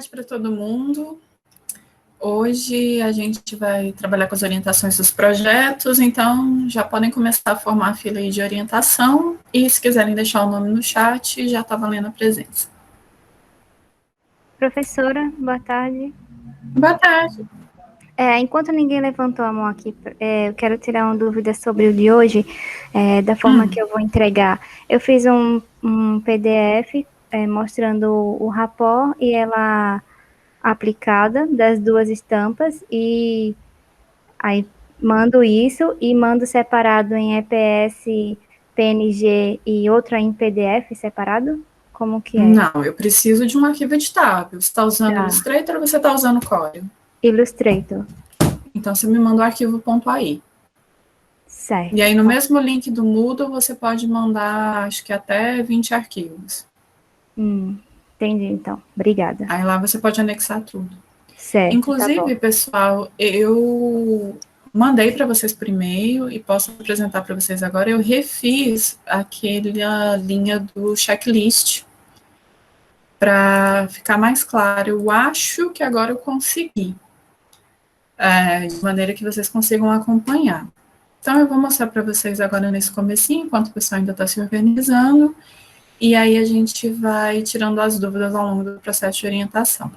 tarde para todo mundo. Hoje a gente vai trabalhar com as orientações dos projetos, então já podem começar a formar a fila aí de orientação e se quiserem deixar o nome no chat, já está valendo a presença. Professora, boa tarde. Boa tarde. Enquanto ninguém levantou a mão aqui, eu quero tirar uma dúvida sobre o de hoje, da forma que eu vou entregar. Eu fiz um PDF mostrando o rapor e ela aplicada das duas estampas, e aí mando isso e mando separado em EPS, PNG e outra em PDF separado? Como que é? Não, eu preciso de um arquivo editável. Você está usando Tá. Illustrator ou você está usando Corel? Illustrator. Então você me manda o arquivo .ai. Certo. E aí no mesmo link do Moodle você pode mandar, acho que até 20 arquivos. Entendi, então. Obrigada. Aí lá você pode anexar tudo. Certo, Inclusive, tá pessoal, eu mandei para vocês por e-mail e posso apresentar para vocês agora. Eu refiz aquela linha do checklist para ficar mais claro. Eu acho que agora eu consegui, de maneira que vocês consigam acompanhar. Então, eu vou mostrar para vocês agora nesse comecinho, enquanto o pessoal ainda está se organizando, e aí a gente vai tirando as dúvidas ao longo do processo de orientação.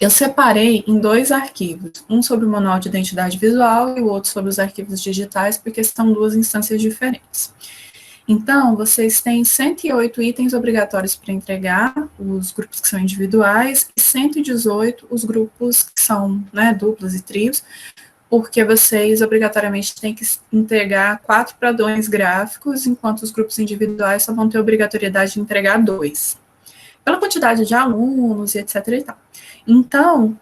Eu separei em dois arquivos, um sobre o manual de identidade visual e o outro sobre os arquivos digitais, porque são duas instâncias diferentes. Então, vocês têm 108 itens obrigatórios para entregar, os grupos que são individuais, e 118 os grupos que são duplas e trios, porque vocês obrigatoriamente têm que entregar 4 padrões gráficos, enquanto os grupos individuais só vão ter obrigatoriedade de entregar 2. Pela quantidade de alunos e etc. e tal. Então,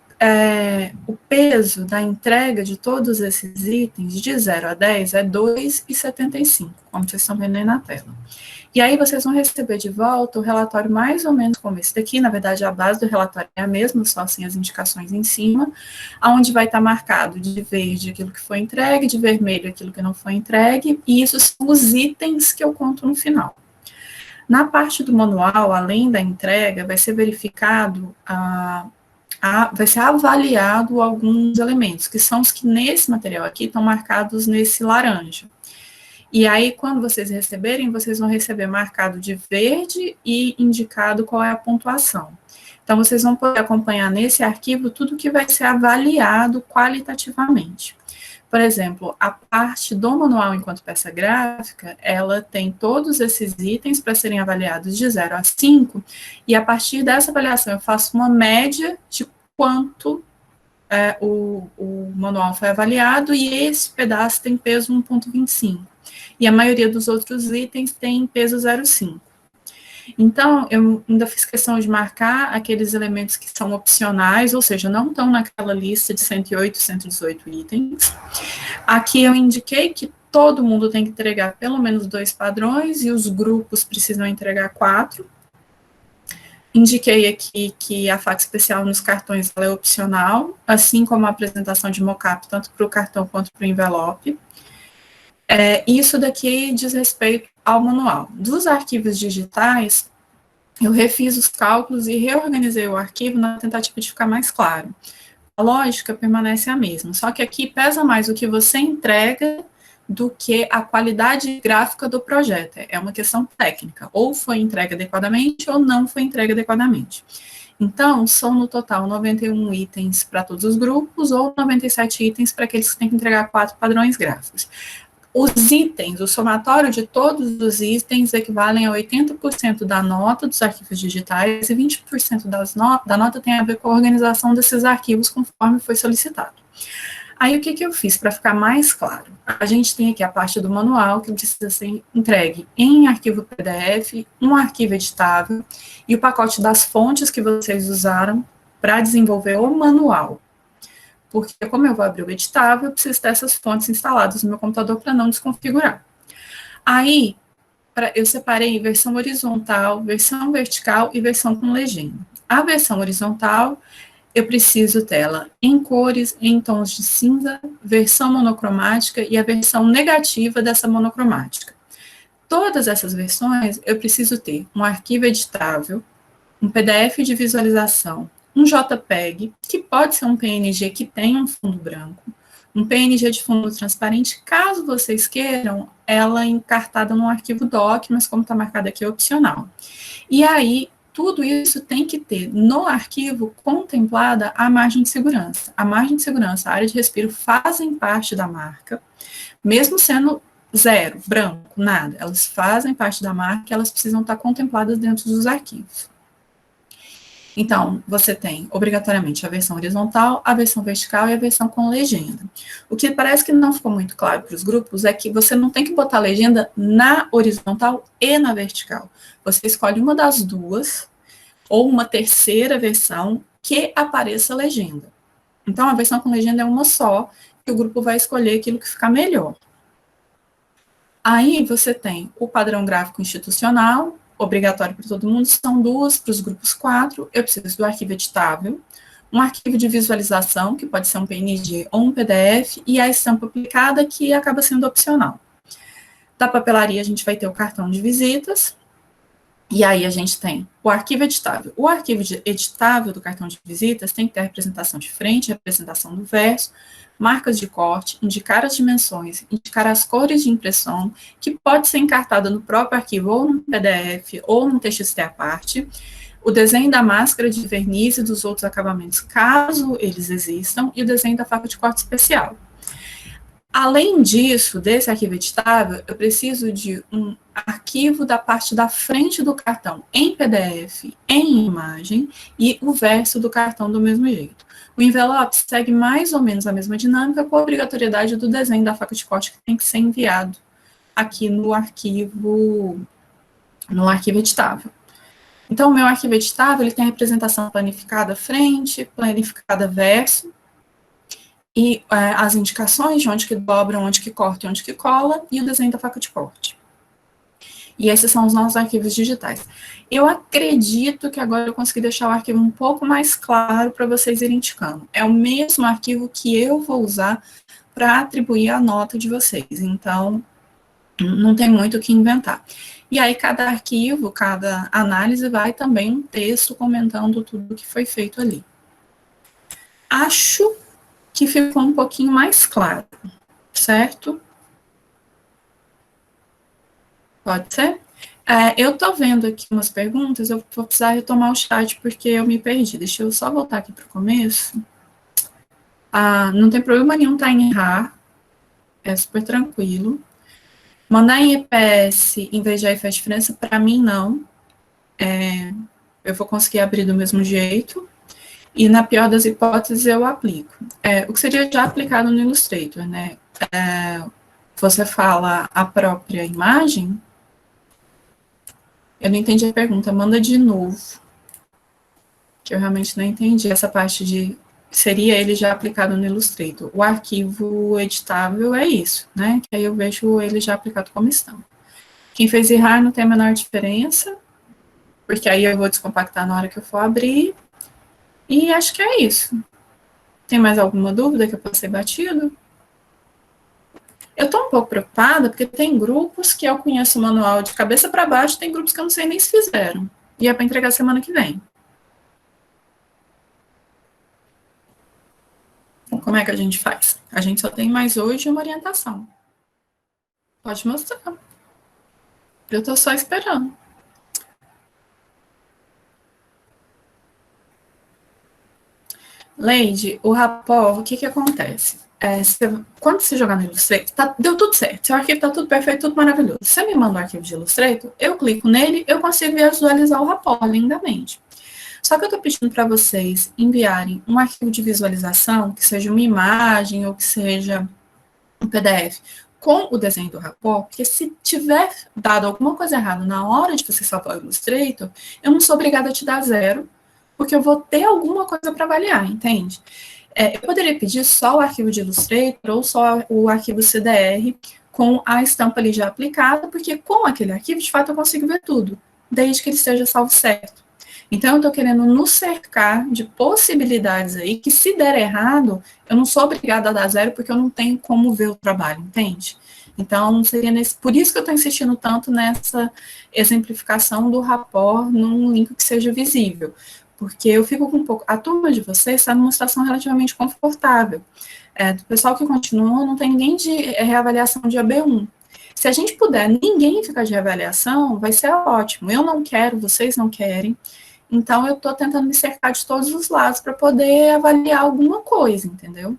o peso da entrega de todos esses itens, de 0 a 10, é 2,75, como vocês estão vendo aí na tela. E aí vocês vão receber de volta o relatório mais ou menos como esse daqui. Na verdade, a base do relatório é a mesma, só assim as indicações em cima, onde vai estar marcado de verde aquilo que foi entregue, de vermelho aquilo que não foi entregue, e isso são os itens que eu conto no final. Na parte do manual, além da entrega, vai ser verificado, vai ser avaliado alguns elementos, que são os que nesse material aqui estão marcados nesse laranja. E aí, quando vocês receberem, vocês vão receber marcado de verde e indicado qual é a pontuação. Então, vocês vão poder acompanhar nesse arquivo tudo que vai ser avaliado qualitativamente. Por exemplo, a parte do manual enquanto peça gráfica, ela tem todos esses itens para serem avaliados de 0 a 5, e a partir dessa avaliação eu faço uma média de quanto o manual foi avaliado, e esse pedaço tem peso 1,25. E a maioria dos outros itens tem peso 0,5. Então, eu ainda fiz questão de marcar aqueles elementos que são opcionais, ou seja, não estão naquela lista de 108, 118 itens. Aqui eu indiquei que todo mundo tem que entregar pelo menos 2 padrões e os grupos precisam entregar 4. Indiquei aqui que a faca especial nos cartões ela é opcional, assim como a apresentação de mockup, tanto para o cartão quanto para o envelope. Isso daqui diz respeito ao manual. Dos arquivos digitais, eu refiz os cálculos e reorganizei o arquivo na tentativa de ficar mais claro. A lógica permanece a mesma, só que aqui pesa mais o que você entrega do que a qualidade gráfica do projeto. É uma questão técnica, ou foi entregue adequadamente ou não foi entregue adequadamente. Então, são no total 91 itens para todos os grupos ou 97 itens para aqueles que têm que entregar 4 padrões gráficos. Os itens, o somatório de todos os itens equivalem a 80% da nota dos arquivos digitais e 20% da nota tem a ver com a organização desses arquivos conforme foi solicitado. Aí, o que eu fiz para ficar mais claro? A gente tem aqui a parte do manual que precisa ser entregue em arquivo PDF, um arquivo editável e o pacote das fontes que vocês usaram para desenvolver o manual. Porque, como eu vou abrir o editável, eu preciso ter essas fontes instaladas no meu computador para não desconfigurar. Aí, eu separei em versão horizontal, versão vertical e versão com legenda. A versão horizontal, eu preciso dela em cores, em tons de cinza, versão monocromática e a versão negativa dessa monocromática. Todas essas versões, eu preciso ter um arquivo editável, um PDF de visualização, um JPEG, que pode ser um PNG que tem um fundo branco, um PNG de fundo transparente, caso vocês queiram, ela encartada num arquivo doc, mas como está marcado aqui, é opcional. E aí, tudo isso tem que ter no arquivo contemplada a margem de segurança. A margem de segurança, a área de respiro fazem parte da marca, mesmo sendo zero, branco, nada. Elas fazem parte da marca e elas precisam estar contempladas dentro dos arquivos. Então, você tem, obrigatoriamente, a versão horizontal, a versão vertical e a versão com legenda. O que parece que não ficou muito claro para os grupos é que você não tem que botar legenda na horizontal e na vertical. Você escolhe uma das duas, ou uma terceira versão, que apareça legenda. Então, a versão com legenda é uma só, e o grupo vai escolher aquilo que ficar melhor. Aí, você tem o padrão gráfico institucional, obrigatório para todo mundo, são duas, para os grupos 4, eu preciso do arquivo editável, um arquivo de visualização, que pode ser um PNG ou um PDF, e a estampa aplicada, que acaba sendo opcional. Da papelaria, a gente vai ter o cartão de visitas, e aí a gente tem o arquivo editável. O arquivo editável do cartão de visitas tem que ter a representação de frente, a representação do verso, marcas de corte, indicar as dimensões, indicar as cores de impressão, que pode ser encartada no próprio arquivo, ou no PDF, ou no TXT à parte, o desenho da máscara de verniz e dos outros acabamentos, caso eles existam, e o desenho da faca de corte especial. Além disso, desse arquivo editável, eu preciso de um arquivo da parte da frente do cartão em PDF, em imagem, e o verso do cartão do mesmo jeito. O envelope segue mais ou menos a mesma dinâmica, com a obrigatoriedade do desenho da faca de corte que tem que ser enviado aqui no arquivo editável. Então, o meu arquivo editável, ele tem a representação planificada frente, planificada verso, e as indicações de onde que dobra, onde que corta e onde que cola, e o desenho da faca de corte. E esses são os nossos arquivos digitais. Eu acredito que agora eu consegui deixar o arquivo um pouco mais claro para vocês irem indicando. É o mesmo arquivo que eu vou usar para atribuir a nota de vocês. Então, não tem muito o que inventar. E aí, cada arquivo, cada análise vai também um texto comentando tudo que foi feito ali. Acho que ficou um pouquinho mais claro, certo? Pode ser? Eu tô vendo aqui umas perguntas, eu vou precisar retomar o chat porque eu me perdi. Deixa eu só voltar aqui para o começo. Não tem problema nenhum estar em RAR, é super tranquilo. Mandar em EPS em vez de aí faz diferença? Para mim, não. Eu vou conseguir abrir do mesmo jeito. E na pior das hipóteses, eu aplico. O que seria já aplicado no Illustrator, né? Você fala a própria imagem. Eu não entendi a pergunta, manda de novo. Que eu realmente não entendi essa parte de... Seria ele já aplicado no Illustrator. O arquivo editável é isso, né? Que aí eu vejo ele já aplicado como estampa. Quem fez errar não tem a menor diferença, porque aí eu vou descompactar na hora que eu for abrir. E acho que é isso. Tem mais alguma dúvida que eu passei batido? Eu estou um pouco preocupada, porque tem grupos que eu conheço o manual de cabeça para baixo, tem grupos que eu não sei nem se fizeram. E é para entregar semana que vem. Então, como é que a gente faz? A gente só tem mais hoje uma orientação. Pode mostrar. Eu estou só esperando. Leide, o rapport, o que acontece? Quando você jogar no Illustrator, deu tudo certo, seu arquivo está tudo perfeito, tudo maravilhoso. Você me manda o arquivo de Illustrator, eu clico nele, eu consigo visualizar o rapport lindamente. Só que eu estou pedindo para vocês enviarem um arquivo de visualização, que seja uma imagem ou que seja um PDF, com o desenho do rapport, porque se tiver dado alguma coisa errada na hora de você salvar o Illustrator, eu não sou obrigada a te dar 0, porque eu vou ter alguma coisa para avaliar, entende? Eu poderia pedir só o arquivo de Illustrator ou só o arquivo CDR com a estampa ali já aplicada, porque com aquele arquivo, de fato, eu consigo ver tudo, desde que ele esteja salvo certo. Então, eu estou querendo nos cercar de possibilidades aí, que se der errado, eu não sou obrigada a dar 0, porque eu não tenho como ver o trabalho, entende? Então, seria por isso que eu estou insistindo tanto nessa exemplificação do rapport num link que seja visível. porque eu fico com um pouco... A turma de vocês está numa situação relativamente confortável. Do pessoal que continua, não tem ninguém de reavaliação de AB1. Se a gente puder, ninguém ficar de reavaliação, vai ser ótimo. Eu não quero, vocês não querem. Então, eu estou tentando me cercar de todos os lados para poder avaliar alguma coisa, entendeu?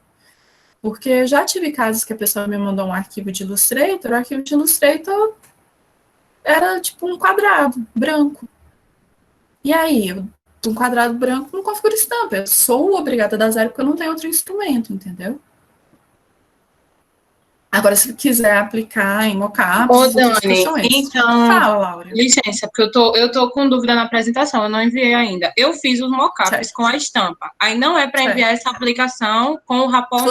Porque eu já tive casos que a pessoa me mandou um arquivo de Illustrator, o arquivo de Illustrator era tipo um quadrado branco. E aí, um quadrado branco não configura estampa. Eu sou obrigada a dar zero porque eu não tenho outro instrumento, entendeu? Agora, se quiser aplicar em mockups, Ô, Dani, então, fala, Laura. Licença, porque eu tô com dúvida na apresentação, eu não enviei ainda. Eu fiz os mockups com a estampa. Aí não é para enviar essa aplicação com o rapor,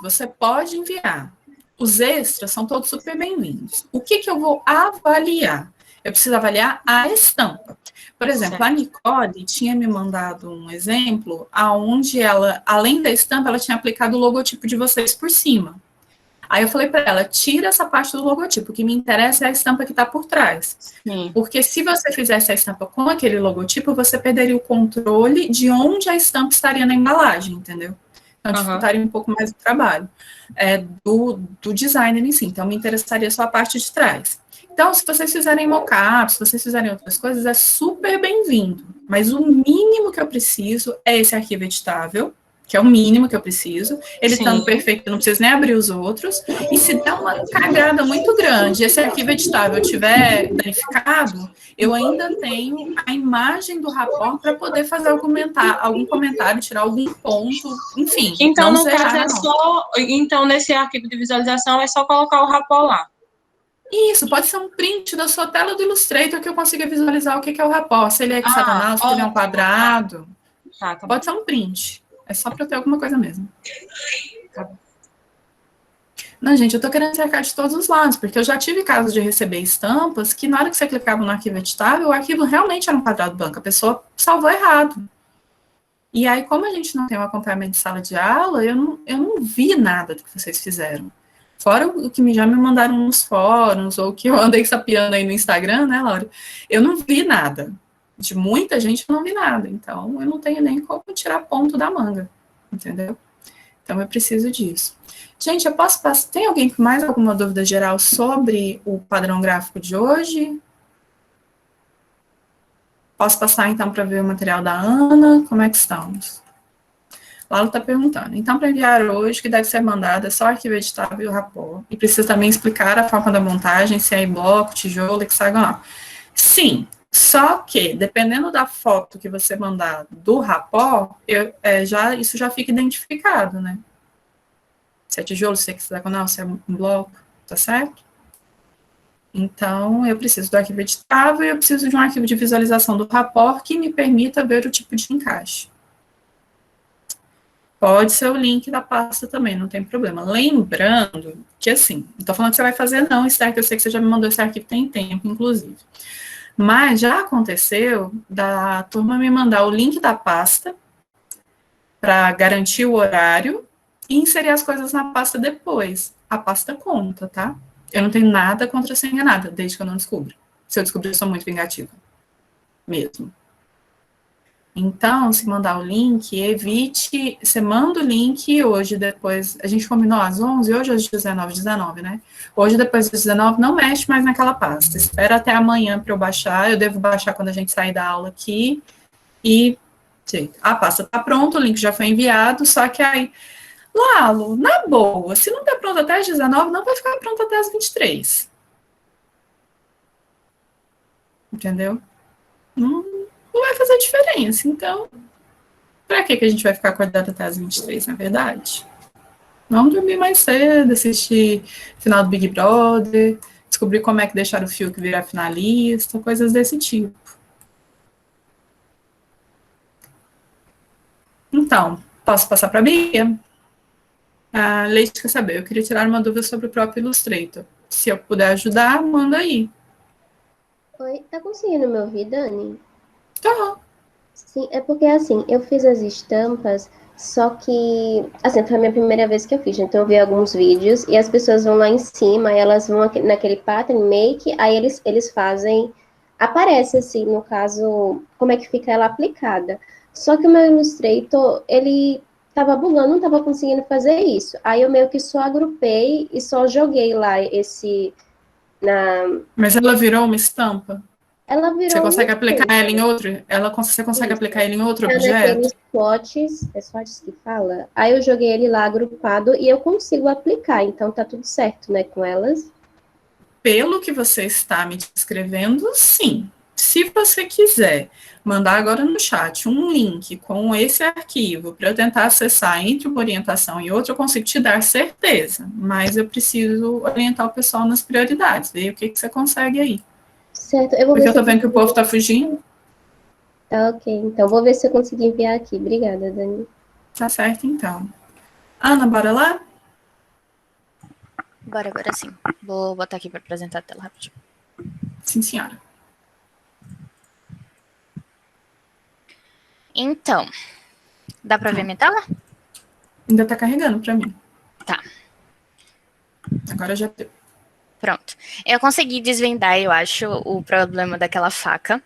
Você pode enviar. Os extras são todos super bem-vindos. O que eu vou avaliar? Eu preciso avaliar a estampa. Por exemplo, certo. A Nicole tinha me mandado um exemplo onde ela, além da estampa, ela tinha aplicado o logotipo de vocês por cima. Aí eu falei para ela, tira essa parte do logotipo, o que me interessa é a estampa que está por trás. Sim. Porque se você fizesse a estampa com aquele logotipo, você perderia o controle de onde a estampa estaria na embalagem, entendeu? Então, dificultaria um pouco mais o trabalho do designer em si. Então, me interessaria só a parte de trás. Então, se vocês fizerem mockups, se vocês fizerem outras coisas, é super bem-vindo. Mas o mínimo que eu preciso é esse arquivo editável, que é o mínimo que eu preciso. Ele estando perfeito, eu não preciso nem abrir os outros. E se der uma cagada muito grande, esse arquivo editável estiver danificado, eu ainda tenho a imagem do rapport para poder fazer algum comentário, tirar algum ponto, enfim. Então, no caso, é só... Então, nesse arquivo de visualização, é só colocar o rapport lá. Isso, pode ser um print da sua tela do Illustrator que eu consiga visualizar o que é o rapport. Se ele é hexagonal, se ele é um quadrado. Pode ser um print. É só para eu ter alguma coisa mesmo. Não, gente, eu tô querendo cercar de todos os lados, porque eu já tive casos de receber estampas que na hora que você clicava no arquivo editável, o arquivo realmente era um quadrado branco, a pessoa salvou errado. E aí, como a gente não tem um acompanhamento de sala de aula, eu não vi nada do que vocês fizeram. Fora o que já me mandaram nos fóruns, ou que eu andei sapeando aí no Instagram, né, Laura? Eu não vi nada. De muita gente eu não vi nada. Então, eu não tenho nem como tirar ponto da manga. Entendeu? Então, eu preciso disso. Gente, eu posso passar... Tem alguém com mais alguma dúvida geral sobre o padrão gráfico de hoje? Posso passar, então, para ver o material da Ana? Como é que estamos? Laura está perguntando. Então, para enviar hoje, o que deve ser mandado é só o arquivo editável e o rapport. E precisa também explicar a forma da montagem, se é em bloco, tijolo, hexagonal. Sim, só que, dependendo da foto que você mandar do rapport, isso já fica identificado, né? Se é tijolo, se é hexagonal, se é um bloco, tá certo? Então, eu preciso do arquivo editável e eu preciso de um arquivo de visualização do rapport que me permita ver o tipo de encaixe. Pode ser o link da pasta também, não tem problema. Lembrando que, assim, não estou falando que você vai fazer, não, Esther, que eu sei que você já me mandou esse arquivo tem tempo, inclusive. Mas já aconteceu da turma me mandar o link da pasta para garantir o horário e inserir as coisas na pasta depois. A pasta conta, tá? Eu não tenho nada contra ser enganada, desde que eu não descubra. Se eu descobrir, eu sou muito vingativa. Mesmo. Então, se mandar o link, evite... Você manda o link hoje, depois... A gente combinou às 11, hoje às 19, né? Hoje, depois das 19, não mexe mais naquela pasta. Espera até amanhã para eu baixar. Eu devo baixar quando a gente sair da aula aqui. E a pasta está pronta, o link já foi enviado, só que aí... Lalo, na boa, se não está pronto até às 19, não vai ficar pronto até às 23. Entendeu? Não vai fazer diferença. Então, para que a gente vai ficar acordado até as 23, na verdade? Vamos dormir mais cedo, assistir final do Big Brother, descobrir como é que deixaram o Fiuk virar finalista, coisas desse tipo. Então, posso passar para a Bia? A Leite quer saber, eu queria tirar uma dúvida sobre o próprio Illustrator. Se eu puder ajudar, manda aí. Oi, tá conseguindo me ouvir, Dani? Tá. Sim, é porque assim, eu fiz as estampas, só que, assim, foi a minha primeira vez que eu fiz, então eu vi alguns vídeos e as pessoas vão lá em cima, e elas vão naquele pattern make, aí eles fazem aparece assim, no caso, como é que fica ela aplicada. Só que o meu Illustrator, ele tava bugando, não tava conseguindo fazer isso. Aí eu meio que só agrupei e só joguei lá esse na... Mas ela virou uma estampa? Ela Você virou uma consegue aplicar ela em estampa. outro? Você consegue Isso. aplicar ele em outro Tá naqueles objeto? slots, é slots que fala? Aí eu joguei ele lá agrupado e eu consigo aplicar, então tá tudo certo, né, com elas. Pelo que você está me descrevendo, sim. Se você quiser mandar agora no chat um link com esse arquivo para eu tentar acessar entre uma orientação e outra, eu consigo te dar certeza, mas eu preciso orientar o pessoal nas prioridades, ver o que você consegue aí. Certo, eu vou Porque ver eu se tô eu vendo que o consigo. povo tá fugindo. Tá ok, então vou ver se eu consigo enviar aqui. Obrigada, Dani. Tá certo, então. Ana, bora lá? Agora sim. Vou botar aqui para apresentar a tela rapidinho. Sim, senhora. Então, dá para ver minha tela? Ainda tá carregando para mim. Tá. Agora já deu. Pronto. Eu consegui desvendar, eu acho, o problema daquela faca.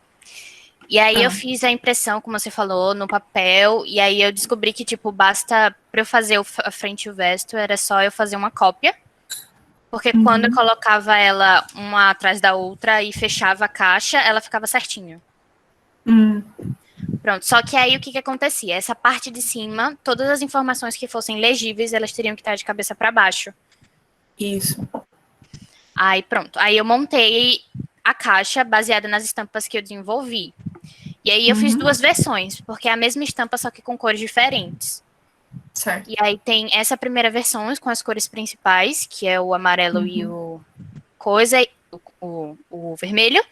E aí eu fiz a impressão, como você falou, no papel. E aí eu descobri que, tipo, basta para eu fazer a frente e o verso, era só eu fazer uma cópia. Porque quando eu colocava ela uma atrás da outra e fechava a caixa, ela ficava certinho. Pronto, só que aí o que acontecia? Essa parte de cima, todas as informações que fossem legíveis, elas teriam que estar de cabeça para baixo. Isso. Aí pronto, aí eu montei a caixa baseada nas estampas que eu desenvolvi. E aí eu fiz duas versões, porque é a mesma estampa, só que com cores diferentes. Certo. E aí tem essa primeira versão com as cores principais, que é o amarelo e o coisa, o vermelho.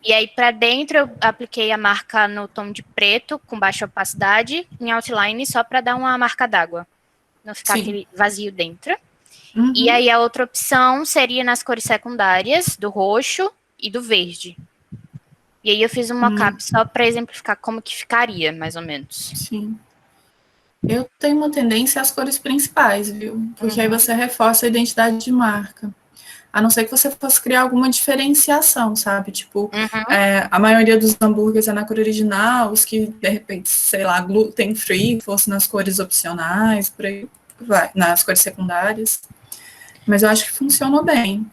E aí para dentro eu apliquei a marca no tom de preto, com baixa opacidade, em outline, só para dar uma marca d'água. Não ficar aquele vazio dentro. E aí a outra opção seria nas cores secundárias, do roxo e do verde. E aí eu fiz um mock-up só para exemplificar como que ficaria, mais ou menos. Sim. Eu tenho uma tendência às cores principais, viu? Porque aí você reforça a identidade de marca. A não ser que você fosse criar alguma diferenciação, sabe? Tipo, a maioria dos hambúrgueres é na cor original, os que, de repente, sei lá, gluten free, fosse nas cores opcionais, por aí vai, nas cores secundárias. Mas eu acho que funcionou bem.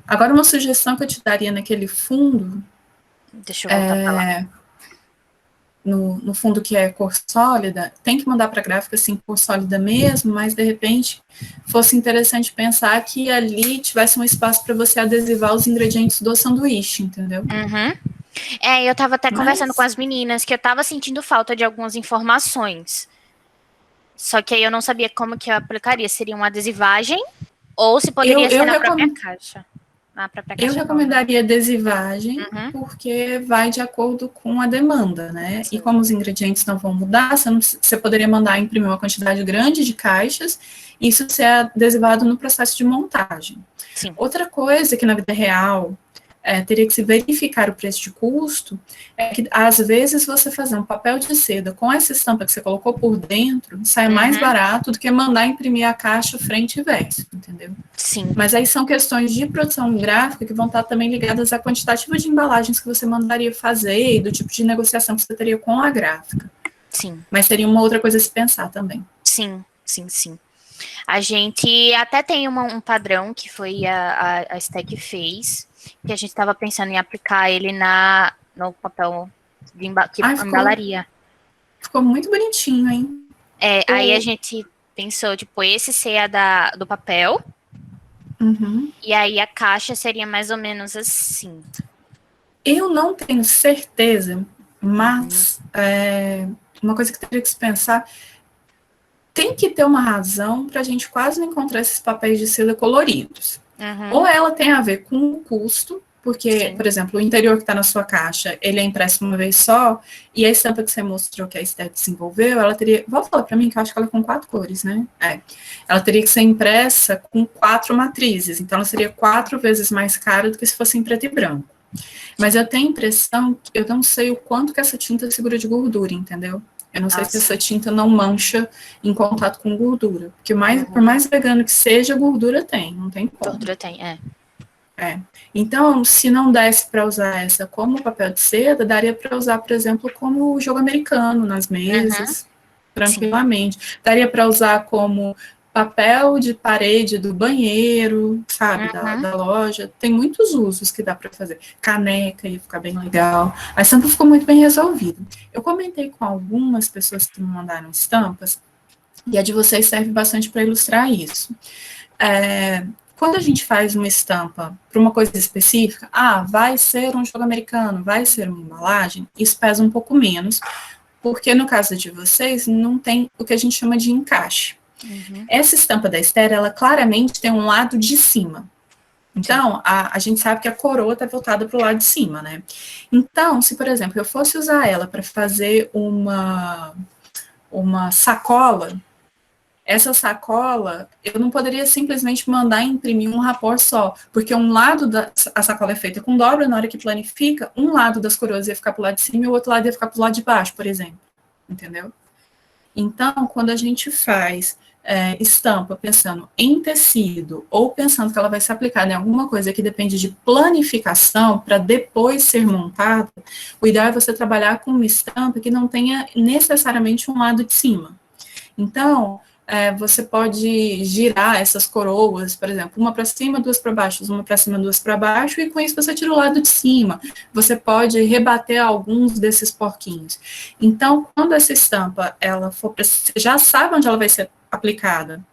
Agora, uma sugestão que eu te daria naquele fundo... Deixa eu voltar para lá. No fundo que é cor sólida, tem que mandar para a gráfica assim, cor sólida mesmo, mas de repente fosse interessante pensar que ali tivesse um espaço para você adesivar os ingredientes do sanduíche, entendeu? Eu estava até conversando com as meninas que eu estava sentindo falta de algumas informações. Só que aí eu não sabia como que eu aplicaria. Seria uma adesivagem ou se poderia ser na própria caixa. Eu recomendaria adesivagem, porque vai de acordo com a demanda, né? Sim. E como os ingredientes não vão mudar, você poderia mandar imprimir uma quantidade grande de caixas, e isso ser adesivado no processo de montagem. Sim. Outra coisa que na vida real teria que se verificar o preço de custo, é que às vezes você fazer um papel de seda com essa estampa que você colocou por dentro, sai mais barato do que mandar imprimir a caixa frente e verso, entendeu? Sim. Mas aí são questões de produção gráfica que vão estar também ligadas à quantitativa de embalagens que você mandaria fazer e do tipo de negociação que você teria com a gráfica. Sim. Mas seria uma outra coisa a se pensar também. Sim. A gente até tem um padrão que foi a Stack fez, que a gente estava pensando em aplicar ele no papel de embalaria. Ficou muito bonitinho, hein? Aí a gente pensou, tipo, esse ser do papel, e aí a caixa seria mais ou menos assim. Eu não tenho certeza, mas uma coisa que teria que se pensar, tem que ter uma razão para a gente quase não encontrar esses papéis de seda coloridos. Ou ela tem a ver com o custo, porque, por exemplo, o interior que está na sua caixa, ele é impresso uma vez só, e a estampa que você mostrou que a Esther desenvolveu, ela teria... Vou falar para mim que eu acho que ela é com 4 cores, né? Ela teria que ser impressa com 4 matrizes, então ela seria 4 vezes mais cara do que se fosse em preto e branco. Mas eu tenho a impressão, eu não sei o quanto que essa tinta segura de gordura, entendeu? Eu não sei se essa tinta não mancha em contato com gordura. Porque por mais vegano que seja, gordura tem, não tem como. Gordura tem, Então, se não desse para usar essa como papel de seda, daria para usar, por exemplo, como jogo americano nas mesas, tranquilamente. Sim. Daria para usar como papel de parede do banheiro, sabe, da loja. Tem muitos usos que dá para fazer. Caneca ia ficar bem legal. A estampa ficou muito bem resolvida. Eu comentei com algumas pessoas que me mandaram estampas, e a de vocês serve bastante para ilustrar isso. Quando a gente faz uma estampa para uma coisa específica, vai ser um jogo americano, vai ser uma embalagem, isso pesa um pouco menos, porque no caso de vocês, não tem o que a gente chama de encaixe. Essa estampa da Esther, ela claramente tem um lado de cima. Então, a gente sabe que a coroa está voltada para o lado de cima, né? Então, se, por exemplo, eu fosse usar ela para fazer uma sacola, essa sacola, eu não poderia simplesmente mandar imprimir um rapor só, porque um lado a sacola é feita com dobra, na hora que planifica, um lado das coroas ia ficar para o lado de cima e o outro lado ia ficar para o lado de baixo, por exemplo. Entendeu? Então, quando a gente faz estampa pensando em tecido, ou pensando que ela vai ser aplicada em alguma coisa que depende de planificação para depois ser montada, o ideal é você trabalhar com uma estampa que não tenha necessariamente um lado de cima. Então, você pode girar essas coroas, por exemplo, uma para cima, duas para baixo, uma para cima, duas para baixo, e com isso você tira o lado de cima. Você pode rebater alguns desses porquinhos. Então, quando essa estampa, ela for, você já sabe onde ela vai ser aplicada,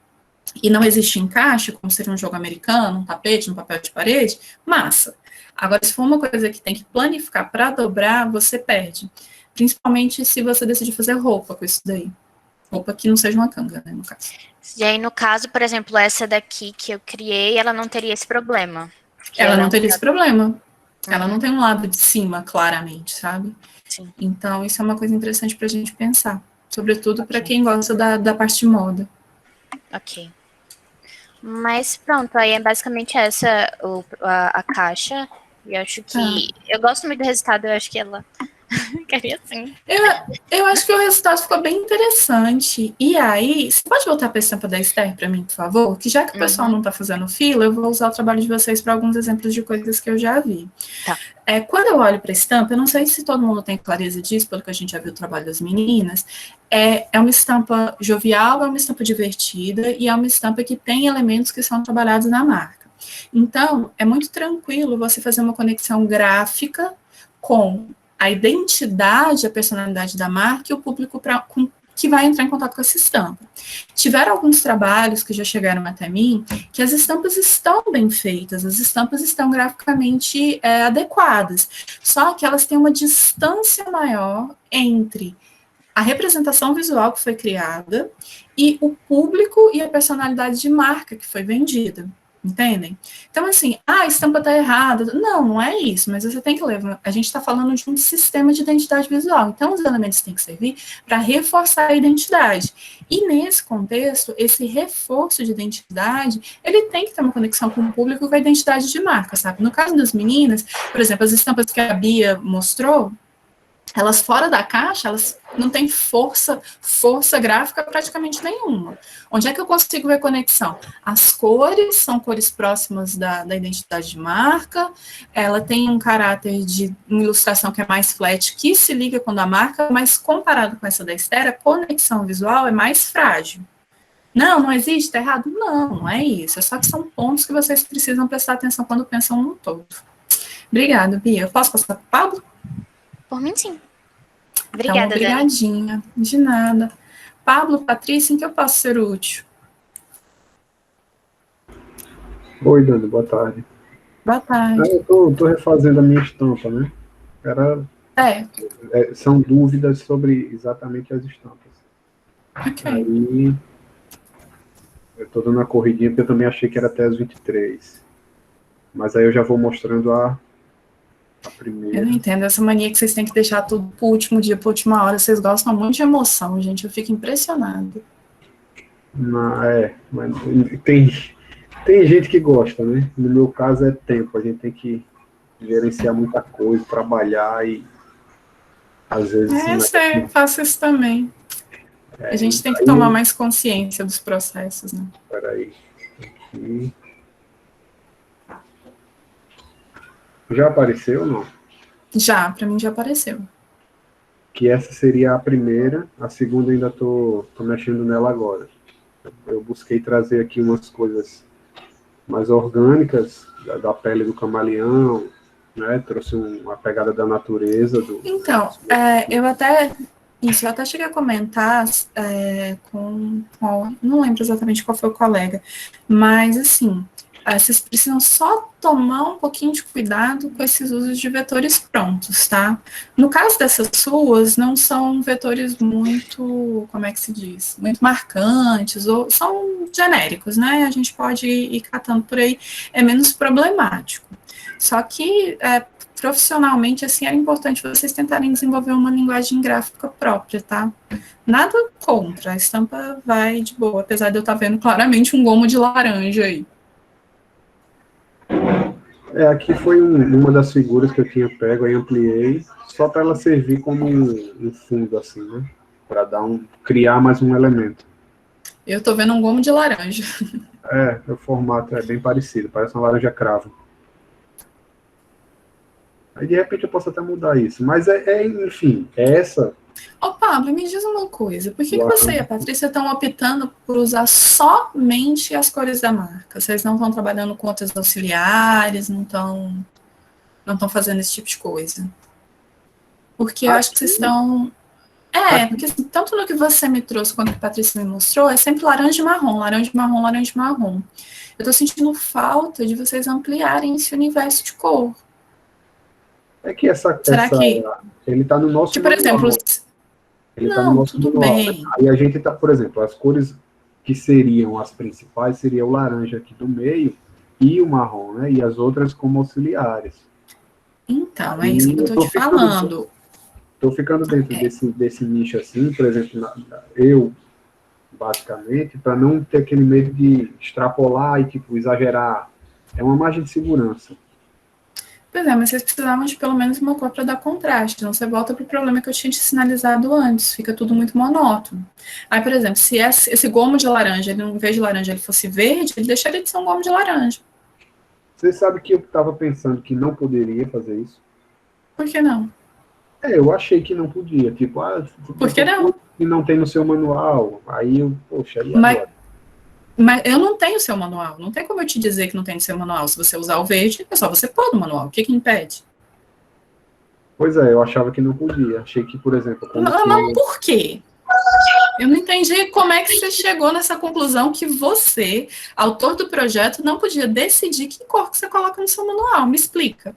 e não existe encaixe, como seria um jogo americano, um tapete, um papel de parede, massa. Agora, se for uma coisa que tem que planificar para dobrar, você perde. Principalmente se você decidir fazer roupa com isso daí. Roupa que não seja uma canga, né, no caso. E aí, no caso, por exemplo, essa daqui que eu criei, ela não teria esse problema. Ela não teria esse problema. Ela não tem um lado de cima, claramente, sabe? Sim. Então, isso é uma coisa interessante pra gente pensar. Sobretudo para quem gosta da parte de moda. Ok. Mas pronto, aí é basicamente essa a caixa. E eu acho que... Eu gosto muito do resultado, eu acho que ela... Queria sim. Eu acho que o resultado ficou bem interessante. E aí, você pode voltar para a estampa da Esther para mim, por favor? Que já que o pessoal não está fazendo fila, eu vou usar o trabalho de vocês para alguns exemplos de coisas que eu já vi. Tá. Quando eu olho para a estampa, eu não sei se todo mundo tem clareza disso, pelo que a gente já viu o trabalho das meninas, é uma estampa jovial, é uma estampa divertida e é uma estampa que tem elementos que são trabalhados na marca. Então, é muito tranquilo você fazer uma conexão gráfica com a identidade, a personalidade da marca e o público que vai entrar em contato com essa estampa. Tiveram alguns trabalhos que já chegaram até mim, que as estampas estão bem feitas, as estampas estão graficamente adequadas, só que elas têm uma distância maior entre a representação visual que foi criada e o público e a personalidade de marca que foi vendida. Entendem? Então, assim, a estampa está errada. Não é isso, mas você tem que levar. A gente está falando de um sistema de identidade visual. Então, os elementos têm que servir para reforçar a identidade. E, nesse contexto, esse reforço de identidade, ele tem que ter uma conexão com o público com a identidade de marca, sabe? No caso das meninas, por exemplo, as estampas que a Bia mostrou, elas fora da caixa, elas não têm força gráfica praticamente nenhuma. Onde é que eu consigo ver conexão? As cores são cores próximas da identidade de marca, ela tem um caráter de uma ilustração que é mais flat, que se liga com a da marca, mas comparado com essa da Esther, a conexão visual é mais frágil. Não existe, tá errado? Não é isso. É só que são pontos que vocês precisam prestar atenção quando pensam no todo. Obrigada, Bia. Posso passar para o Pablo? Por mim, sim. Obrigada, então, obrigadinha. Dani. De nada. Pablo, Patrícia, em que eu posso ser útil? Oi, Dani, boa tarde. Boa tarde. Eu tô refazendo a minha estampa, né? São dúvidas sobre exatamente as estampas. Ok. Aí, eu tô dando uma corridinha, porque eu também achei que era até as 23. Mas aí eu já vou mostrando a primeira. Eu não entendo essa mania que vocês têm que deixar tudo pro último dia, pra última hora. Vocês gostam muito de emoção, gente. Eu fico impressionada. Mas tem gente que gosta, né? No meu caso é tempo. A gente tem que gerenciar muita coisa, trabalhar e às vezes... Eu faço isso também. A gente tem que tomar mais consciência dos processos, né? Espera aí. Aqui. Já apareceu ou não? Já, para mim já apareceu. Que essa seria a primeira, a segunda ainda tô mexendo nela agora. Eu busquei trazer aqui umas coisas mais orgânicas, da pele do camaleão, né? Trouxe uma pegada da natureza. Então, eu até cheguei a comentar não lembro exatamente qual foi o colega, mas assim, vocês precisam só tomar um pouquinho de cuidado com esses usos de vetores prontos, tá? No caso dessas suas, não são vetores muito, como é que se diz? Muito marcantes, ou são genéricos, né? A gente pode ir catando por aí, é menos problemático. Só que, profissionalmente, assim, era importante vocês tentarem desenvolver uma linguagem gráfica própria, tá? Nada contra, a estampa vai de boa, apesar de eu estar vendo claramente um gomo de laranja aí. Aqui foi uma das figuras que eu tinha pego, aí ampliei, só para ela servir como um fundo, assim, né? Para criar mais um elemento. Eu tô vendo um gomo de laranja. O formato é bem parecido, parece uma laranja cravo. Aí, de repente, eu posso até mudar isso. Mas, enfim, essa... Ô, Pablo, me diz uma coisa. Por que você e a Patrícia estão optando por usar somente as cores da marca? Vocês não estão trabalhando com outras auxiliares, não estão fazendo esse tipo de coisa? Porque eu acho que vocês estão... porque assim, tanto no que você me trouxe quanto que a Patrícia me mostrou, é sempre laranja e marrom, laranja e marrom, laranja e marrom. Eu tô sentindo falta de vocês ampliarem esse universo de cor. É que ele está no nosso por exemplo, ele está no nosso tudo manual. bem. Aí a gente está, por exemplo, as cores que seriam as principais seria o laranja aqui do meio e o marrom, né? E as outras como auxiliares. Então, é isso que eu estou te falando. Estou ficando dentro desse nicho assim, por exemplo, eu, basicamente, para não ter aquele medo de extrapolar e, tipo, exagerar. É uma margem de segurança. Pois é, mas vocês precisavam de pelo menos uma cor para dar contraste, então você volta para o problema que eu tinha te sinalizado antes, fica tudo muito monótono. Aí, por exemplo, se esse gomo de laranja, ele, em vez de laranja, ele fosse verde, ele deixaria de ser um gomo de laranja. Você sabe que eu estava pensando que não poderia fazer isso? Por que não? Eu achei que não podia, tipo, por que não? E não tem no seu manual, aí eu, poxa, aí agora? Mas eu não tenho o seu manual. Não tem como eu te dizer que não tem no seu manual. Se você usar o verde, é só você pôr no manual. O que impede? Pois é, eu achava que não podia. Achei que, por exemplo... Não, por quê? Eu não entendi como é que você chegou nessa conclusão que você, autor do projeto, não podia decidir que cor que você coloca no seu manual. Me explica.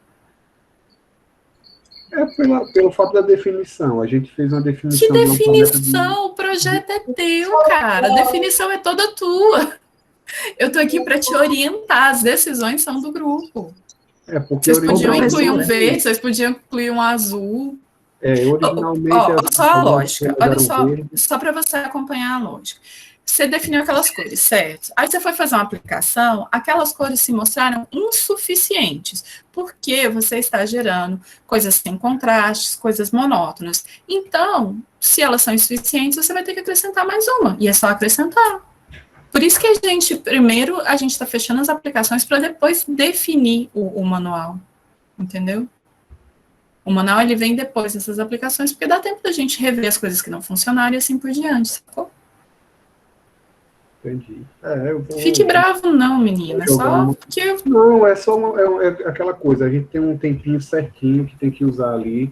Pelo fato da definição. A gente fez uma definição... Que definição? O projeto é teu, cara. A definição é toda tua. Eu tô aqui para te orientar. As decisões são do grupo. Porque vocês podiam incluir um verde, vocês podiam incluir um azul. Originalmente... Olha só a lógica. Olha só para você acompanhar a lógica. Você definiu aquelas cores, certo? Aí você foi fazer uma aplicação, aquelas cores se mostraram insuficientes, porque você está gerando coisas sem contrastes, coisas monótonas. Então, se elas são insuficientes, você vai ter que acrescentar mais uma, e é só acrescentar. Por isso que primeiro a gente está fechando as aplicações para depois definir o manual, entendeu? O manual, ele vem depois dessas aplicações, porque dá tempo da gente rever as coisas que não funcionaram e assim por diante, sacou? Entendi. Fique bravo não, menina. É só porque... Não, é só aquela coisa. A gente tem um tempinho certinho que tem que usar ali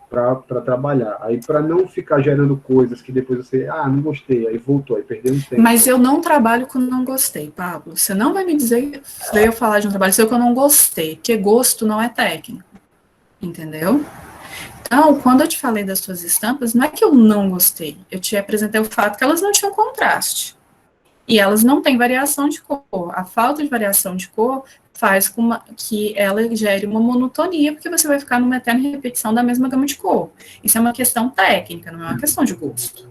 para trabalhar. Aí, para não ficar gerando coisas que depois você... não gostei. Aí voltou, aí perdeu um tempo. Mas eu não trabalho com não gostei, Pablo. Você não vai me dizer... Veio eu falar de um trabalho seu que eu não gostei. Porque gosto não é técnico. Entendeu? Então, quando eu te falei das suas estampas, não é que eu não gostei. Eu te apresentei o fato que elas não tinham contraste. E elas não têm variação de cor. A falta de variação de cor faz com que ela gere uma monotonia, porque você vai ficar numa eterna repetição da mesma gama de cor. Isso é uma questão técnica, não é uma questão de gosto.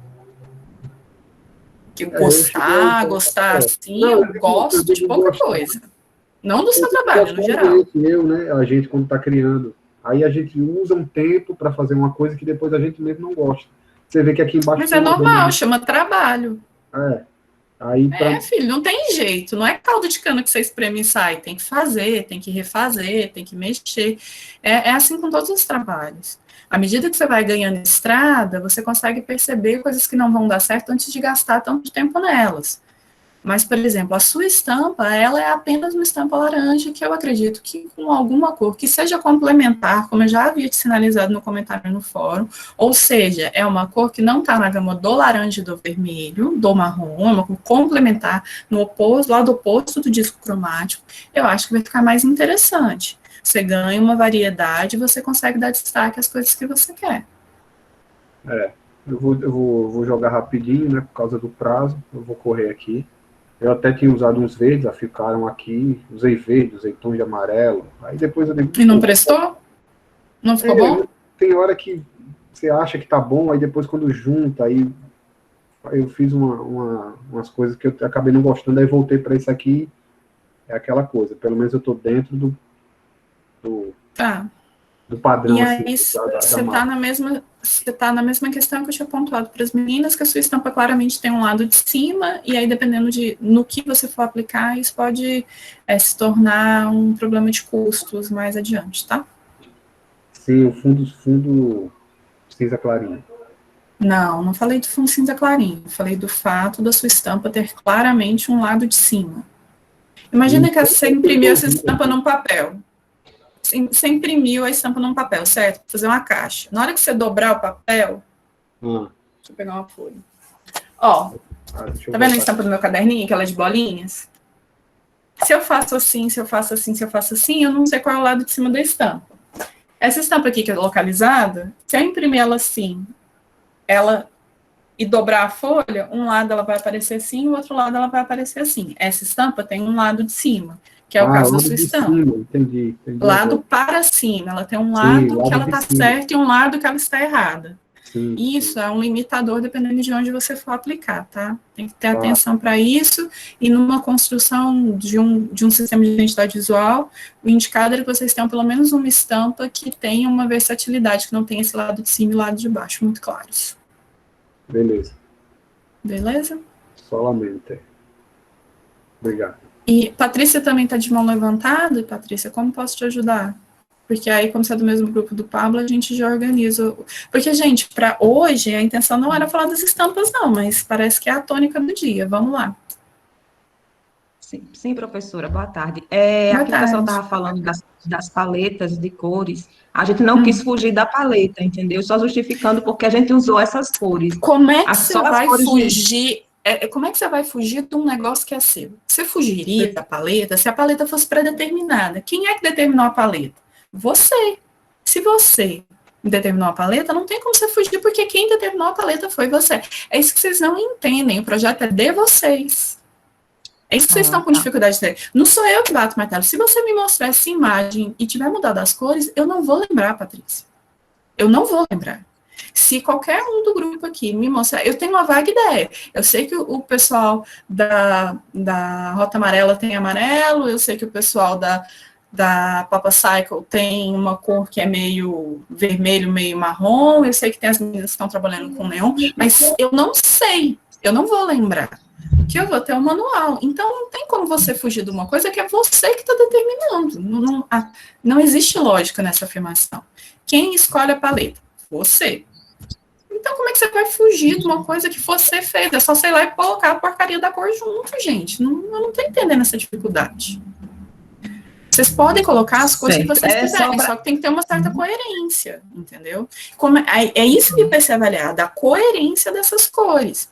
Que gostar assim, eu gosto de pouca coisa. Não do seu trabalho, no geral. A gente, quando está criando, aí a gente usa um tempo para fazer uma coisa que depois a gente mesmo não gosta. Você vê que aqui embaixo... Mas é normal, chama trabalho. Aí, filho, não tem jeito. Não é caldo de cana que você espreme e sai. Tem que fazer, tem que refazer, tem que mexer. É assim com todos os trabalhos. À medida que você vai ganhando estrada, você consegue perceber coisas que não vão dar certo antes de gastar tanto tempo nelas. Mas, por exemplo, a sua estampa, ela é apenas uma estampa laranja que eu acredito que com alguma cor que seja complementar, como eu já havia te sinalizado no comentário no fórum, ou seja, é uma cor que não está na gama do laranja e do vermelho, do marrom, é uma cor complementar, no lado oposto do disco cromático, eu acho que vai ficar mais interessante. Você ganha uma variedade e você consegue dar destaque às coisas que você quer. Eu vou jogar rapidinho, né, por causa do prazo, eu vou correr aqui. Eu até tinha usado uns verdes, ficaram aqui, usei verde, usei tom de amarelo, aí depois eu... E não prestou? Não ficou bom? Tem hora que você acha que tá bom, aí depois quando junta, aí eu fiz umas coisas que eu acabei não gostando, aí voltei para isso aqui, é aquela coisa, pelo menos eu tô dentro do padrão. E aí assim, você tá na mesma questão que eu tinha pontuado para as meninas, que a sua estampa claramente tem um lado de cima, e aí dependendo no que você for aplicar, isso pode se tornar um problema de custos mais adiante, tá? Sim, o fundo cinza clarinho. Não falei do fundo cinza clarinho, falei do fato da sua estampa ter claramente um lado de cima. Imagina que você imprimiu essa estampa num papel. Você imprimiu a estampa num papel, certo? Fazer uma caixa. Na hora que você dobrar o papel... Deixa eu pegar uma folha. Ó, tá vendo a estampa do meu caderninho, que ela é de bolinhas? Se eu faço assim, se eu faço assim, se eu faço assim, eu não sei qual é o lado de cima da estampa. Essa estampa aqui que é localizada, se eu imprimir ela assim, e dobrar a folha, um lado ela vai aparecer assim, o outro lado ela vai aparecer assim. Essa estampa tem um lado de cima, que é o caso da sua estampa. Entendi. Lado para cima, ela tem um lado que ela está certa e um lado que ela está errada. Isso é um limitador dependendo de onde você for aplicar, tá? Tem que ter atenção para isso, e numa construção de um sistema de identidade visual, o indicado é que vocês tenham pelo menos uma estampa que tenha uma versatilidade, que não tenha esse lado de cima e lado de baixo muito claros. Beleza? Solamente. Obrigado. E Patrícia também está de mão levantada. Patrícia, como posso te ajudar? Porque aí, como você é do mesmo grupo do Pablo, a gente já organiza. Porque, gente, para hoje, a intenção não era falar das estampas, não, mas parece que é a tônica do dia. Vamos lá. Sim, professora, boa tarde. Boa Aqui tarde. o pessoal estava falando das paletas de cores. A gente não quis fugir da paleta, entendeu? Só justificando porque a gente usou essas cores. Como é que você vai fugir? Como é que você vai fugir de um negócio que é seu? Você fugiria da paleta se a paleta fosse pré-determinada? Quem é que determinou a paleta? Você. Se você determinou a paleta, não tem como você fugir, porque quem determinou a paleta foi você. É isso que vocês não entendem. O projeto é de vocês. É isso que vocês estão com dificuldade de ter. Não sou eu que bato o martelo. Se você me mostrar essa imagem e tiver mudado as cores, eu não vou lembrar, Patrícia. Eu não vou lembrar. Se qualquer um do grupo aqui me mostrar, eu tenho uma vaga ideia. Eu sei que o pessoal da Rota Amarela tem amarelo, eu sei que o pessoal da Papa Cycle tem uma cor que é meio vermelho, meio marrom, eu sei que tem as meninas que estão trabalhando com neon, mas eu não sei, eu não vou lembrar. Que eu vou ter um manual. Então, não tem como você fugir de uma coisa que é você que está determinando. Não existe lógica nessa afirmação. Quem escolhe a paleta? Você. Então, como é que você vai fugir de uma coisa que você fez? É só, sei lá, e colocar a porcaria da cor junto, gente. Eu não estou entendendo essa dificuldade. Vocês podem colocar as cores que vocês quiserem, só que tem que ter uma certa coerência, entendeu? É isso que vai ser avaliado, a coerência dessas cores.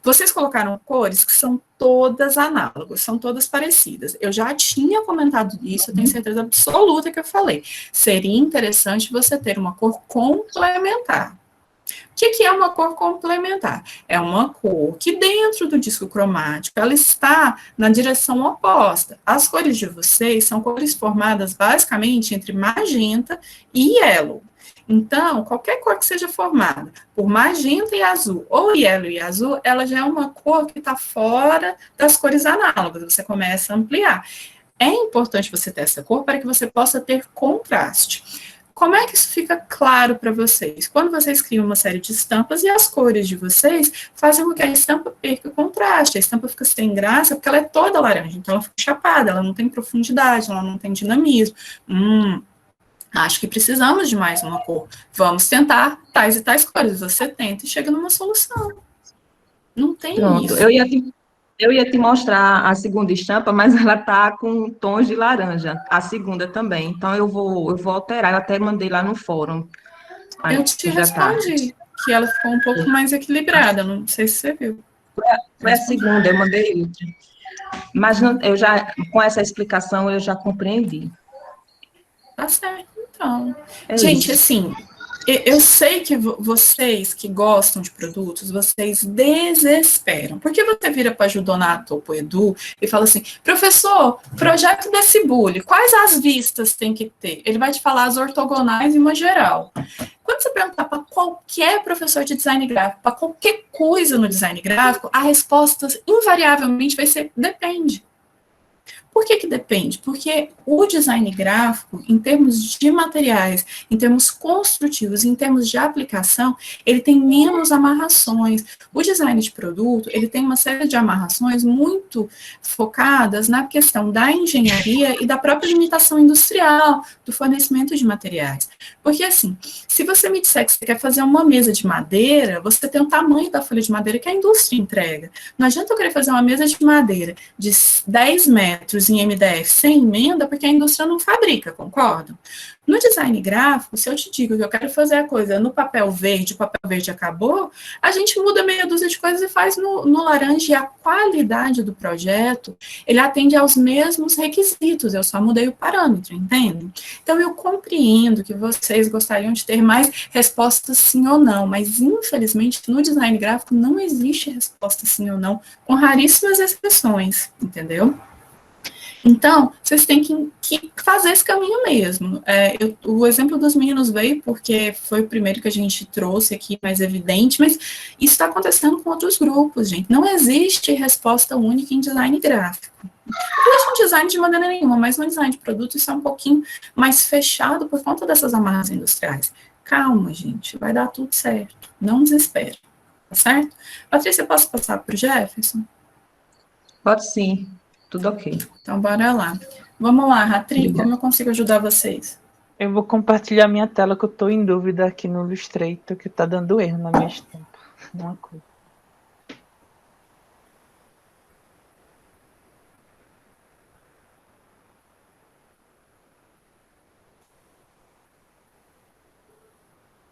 Vocês colocaram cores que são todas análogas, são todas parecidas. Eu já tinha comentado isso, eu tenho certeza absoluta que eu falei. Seria interessante você ter uma cor complementar. O que é uma cor complementar? É uma cor que dentro do disco cromático, ela está na direção oposta. As cores de vocês são cores formadas basicamente entre magenta e yellow. Então, qualquer cor que seja formada por magenta e azul, ou yellow e azul, ela já é uma cor que está fora das cores análogas, você começa a ampliar. É importante você ter essa cor para que você possa ter contraste. como é que isso fica claro para vocês? Quando vocês criam uma série de estampas e as cores de vocês fazem com que a estampa perca o contraste, a estampa fica sem graça porque ela é toda laranja, então ela fica chapada, ela não tem profundidade, ela não tem dinamismo. Acho que precisamos de mais uma cor. Vamos tentar tais e tais cores. Você tenta e chega numa solução. Não tem Pronto, isso. eu ia te mostrar a segunda estampa, mas ela tá com tons de laranja, a segunda também. Então eu vou alterar, eu até mandei lá no fórum. Aí, Eu te já tá. respondi que ela ficou um pouco mais equilibrada, não sei se você viu. Foi a segunda, eu mandei outra. Mas não, eu já, com essa explicação, eu já compreendi. Tá certo, então. É Gente, isso. assim, eu sei que vocês que gostam de produtos, vocês desesperam. Porque você vira para o Donato ou para o Edu e fala assim, professor, projeto desse bully, quais as vistas tem que ter? Ele vai te falar as ortogonais em uma geral. Quando você perguntar para qualquer professor de design gráfico, para qualquer coisa no design gráfico, a resposta invariavelmente vai ser depende. Por que depende? Porque o design gráfico, em termos de materiais, em termos construtivos, em termos de aplicação, ele tem menos amarrações. O design de produto, ele tem uma série de amarrações muito focadas na questão da engenharia e da própria limitação industrial, do fornecimento de materiais. Porque, assim, se você me disser que você quer fazer uma mesa de madeira, você tem o tamanho da folha de madeira que a indústria entrega. Não adianta eu querer fazer uma mesa de madeira de 10 metros em MDF sem emenda, porque a indústria não fabrica, concordam? No design gráfico, se eu te digo que eu quero fazer a coisa no papel verde, o papel verde acabou, a gente muda meia dúzia de coisas e faz no laranja, e a qualidade do projeto, ele atende aos mesmos requisitos, eu só mudei o parâmetro, entende? Então, eu compreendo que vocês gostariam de ter mais respostas sim ou não, mas, infelizmente, no design gráfico não existe resposta sim ou não, com raríssimas exceções, entendeu? Então, vocês têm que fazer esse caminho mesmo. O exemplo dos meninos veio porque foi o primeiro que a gente trouxe aqui, mais evidente, mas isso está acontecendo com outros grupos, gente. Não existe resposta única em design gráfico. Não existe um design de maneira nenhuma, mas no design de produto isso é um pouquinho mais fechado por conta dessas amarras industriais. Calma, gente, vai dar tudo certo. Não desespere, tá certo? Patrícia, posso passar para o Jefferson? Pode sim, tudo ok. Então, bora lá. Vamos lá, Ratri, como eu consigo ajudar vocês? Eu vou compartilhar minha tela, que eu estou em dúvida aqui no Illustrator, que está dando erro na minha estampa. Uma coisa.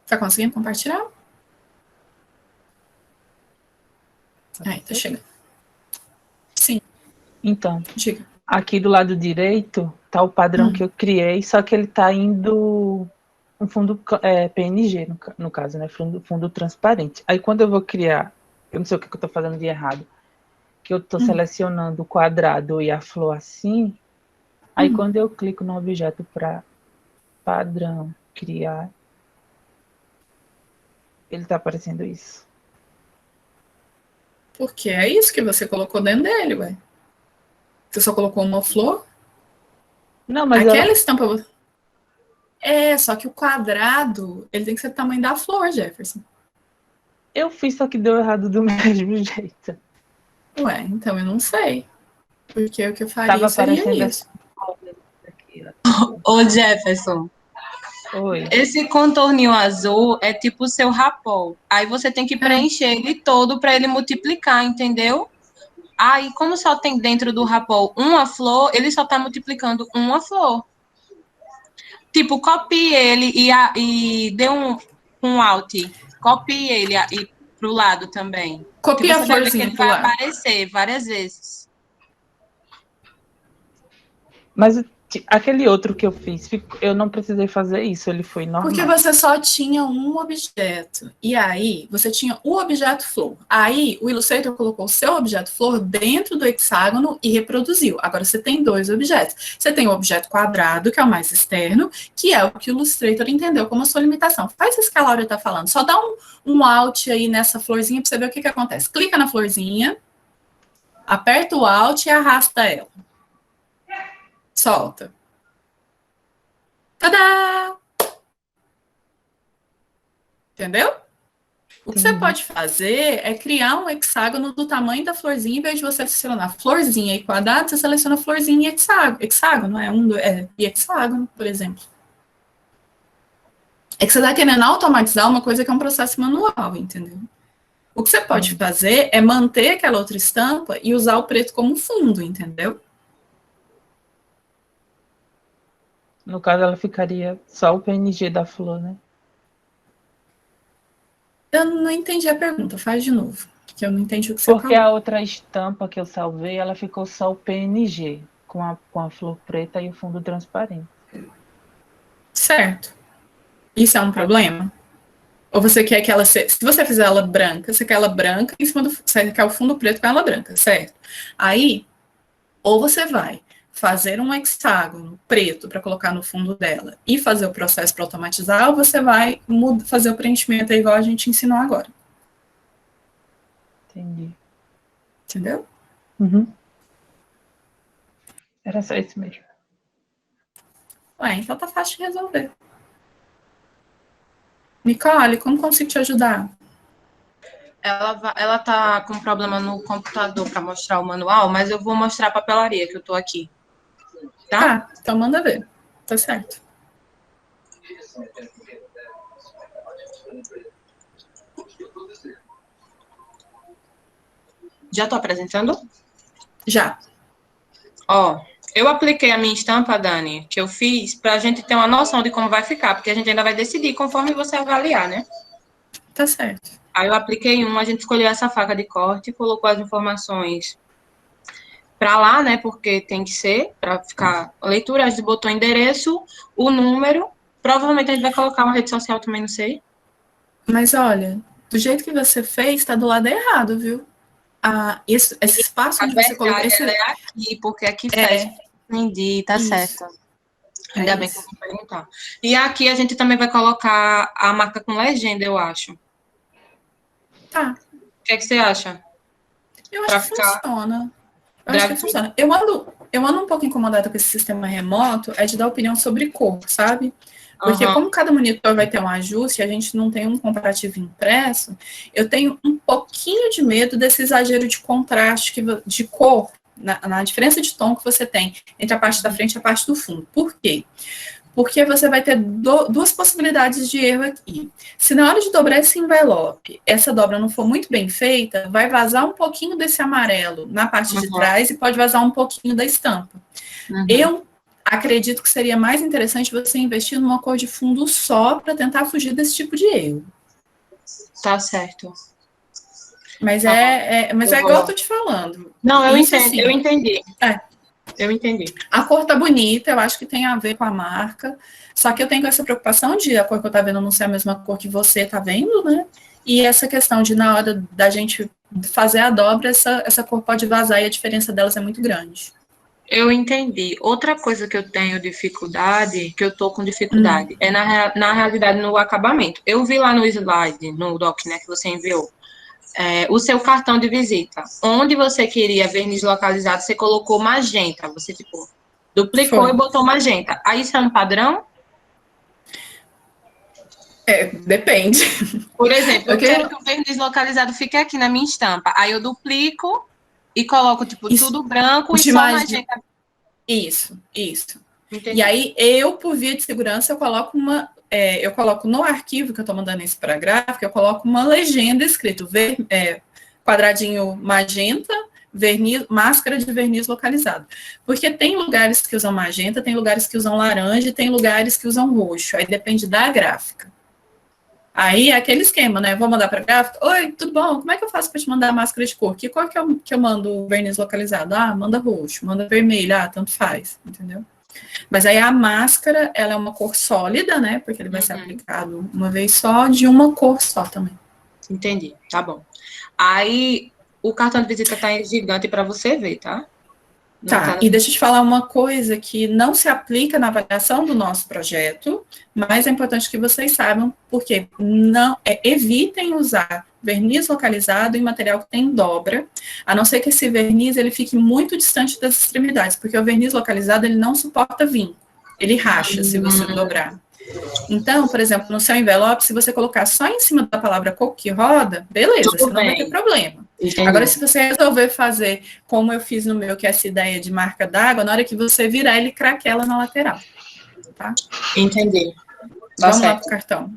Tá conseguindo compartilhar? Aí, tá chegando. Sim. Então, diga. Aqui do lado direito tá o padrão que eu criei, só que ele tá indo um fundo PNG, no caso, né? Fundo transparente. Aí quando eu vou criar, eu não sei o que eu tô fazendo de errado, que eu tô selecionando o quadrado e a flor assim, aí quando eu clico no objeto para padrão, criar, ele tá aparecendo isso. Porque é isso que você colocou dentro dele, ué. Você só colocou uma flor? Não, mas aquela estampa... só que o quadrado, ele tem que ser do tamanho da flor, Jefferson. Eu fiz, só que deu errado do mesmo jeito. Ué, então eu não sei. Porque o que eu faria seria isso. Ô, Jefferson. Oi. Esse contorninho azul é tipo o seu rapol. Aí você tem que preencher ele todo para ele multiplicar, entendeu? Aí, como só tem dentro do rapol uma flor, ele só está multiplicando uma flor. Tipo, copie ele e dê um alt. Copie ele para o lado também. Copie a florzinha ele vai aparecer várias vezes. Mas aquele outro que eu fiz, eu não precisei fazer isso, ele foi normal. Porque você só tinha um objeto. E aí, você tinha o objeto flor. Aí, o Illustrator colocou o seu objeto flor dentro do hexágono e reproduziu. Agora, você tem dois objetos. Você tem o objeto quadrado, que é o mais externo, que é o que o Illustrator entendeu como a sua limitação. Faz isso que a Laura está falando. Só dá um alt aí nessa florzinha para você ver o que acontece. Clica na florzinha, aperta o alt e arrasta ela. Solta. Tadá! Entendeu? O que você pode fazer é criar um hexágono do tamanho da florzinha, em vez de você selecionar florzinha e quadrado, você seleciona florzinha e hexágono, e hexágono, por exemplo. É que você está querendo automatizar uma coisa que é um processo manual, entendeu? O que você pode fazer é manter aquela outra estampa e usar o preto como fundo, entendeu? No caso, ela ficaria só o PNG da flor, né? Eu não entendi a pergunta, faz de novo, que eu não entendi o que você Porque falou. a outra estampa que eu salvei, ela ficou só o PNG, com a flor preta e o fundo transparente. Certo. Isso é um problema? Ou você quer que ela se você fizer ela branca, você quer ela branca em cima você quer o fundo preto com ela branca, certo? Aí, ou você vai fazer um hexágono preto para colocar no fundo dela e fazer o processo para automatizar, ou você vai fazer o preenchimento igual a gente ensinou agora. Entendi. Entendeu? Uhum. Era só isso mesmo. Ué, então tá fácil de resolver. Nicole, como consigo te ajudar? Ela tá com problema no computador para mostrar o manual, mas eu vou mostrar a papelaria que eu tô aqui. Tá? Tá, então manda ver. Tá certo. Já tô apresentando? Já. Ó, eu apliquei a minha estampa, Dani, que eu fiz, pra gente ter uma noção de como vai ficar, porque a gente ainda vai decidir conforme você avaliar, né? Tá certo. Aí eu apliquei a gente escolheu essa faca de corte, colocou as informações para lá, né? Porque tem que ser, para ficar a leitura, a gente botou o endereço, o número. Provavelmente a gente vai colocar uma rede social também, não sei. Mas olha, do jeito que você fez, tá do lado errado, viu? Esse espaço onde você colocou. Ela é aqui, porque aqui fecha. Entendi, tá certo. Ainda bem que eu vou perguntar. E aqui a gente também vai colocar a marca com legenda, eu acho. Tá. O que é que você acha? Eu acho que funciona. Eu acho que funciona. Eu ando um pouco incomodada com esse sistema remoto, é de dar opinião sobre cor, sabe? Porque como cada monitor vai ter um ajuste, a gente não tem um comparativo impresso, eu tenho um pouquinho de medo desse exagero de contraste, de cor, na diferença de tom que você tem entre a parte da frente e a parte do fundo. Por quê? Porque você vai ter duas possibilidades de erro aqui. Se na hora de dobrar esse envelope, essa dobra não for muito bem feita, vai vazar um pouquinho desse amarelo na parte de trás e pode vazar um pouquinho da estampa. Eu acredito que seria mais interessante você investir numa cor de fundo só para tentar fugir desse tipo de erro. Tá certo. Mas mas é igual eu tô te falando. Não, eu Isso, entendi, assim, eu entendi. Eu entendi. A cor tá bonita, eu acho que tem a ver com a marca. Só que eu tenho essa preocupação de a cor que eu tá vendo não ser a mesma cor que você tá vendo, né? E essa questão de na hora da gente fazer a dobra, essa cor pode vazar e a diferença delas é muito grande. Eu entendi. Outra coisa que eu tenho dificuldade, que eu tô com dificuldade, é na realidade no acabamento. Eu vi lá no slide, no doc, né, que você enviou, o seu cartão de visita. Onde você queria verniz localizado, você colocou magenta. Você, tipo, duplicou e botou magenta. Aí isso é um padrão? Depende. Por exemplo, eu quero que o verniz localizado fique aqui na minha estampa. Aí eu duplico e coloco, tipo, tudo branco e só magenta. Isso. Entendi. E aí, por via de segurança, eu coloco no arquivo que eu estou mandando isso para a gráfica, eu coloco uma legenda escrito quadradinho magenta, máscara de verniz localizado. Porque tem lugares que usam magenta, tem lugares que usam laranja e tem lugares que usam roxo. Aí depende da gráfica. Aí é aquele esquema, né? Vou mandar para a gráfica. Oi, tudo bom? Como é que eu faço para te mandar a máscara de cor? Que cor que eu mando o verniz localizado? Manda roxo, manda vermelho, tanto faz, entendeu? Mas aí a máscara, ela é uma cor sólida, né? Porque ele vai ser aplicado uma vez só, de uma cor só também. Entendi, tá bom. Aí o cartão de visita tá gigante para você ver, tá? Tá, e deixa eu te falar uma coisa que não se aplica na avaliação do nosso projeto, mas é importante que vocês saibam, porque evitem usar verniz localizado em material que tem dobra, a não ser que esse verniz ele fique muito distante das extremidades, porque o verniz localizado ele não suporta vinco, ele racha se você dobrar. Então, por exemplo, no seu envelope, se você colocar só em cima da palavra coco que roda, beleza, Tudo você não vai bem. ter problema. Entendi. Agora, se você resolver fazer como eu fiz no meu, que é essa ideia de marca d'água, na hora que você virar, ele craquela na lateral. Tá? Entendi. Tá Vamos lá certo. pro cartão.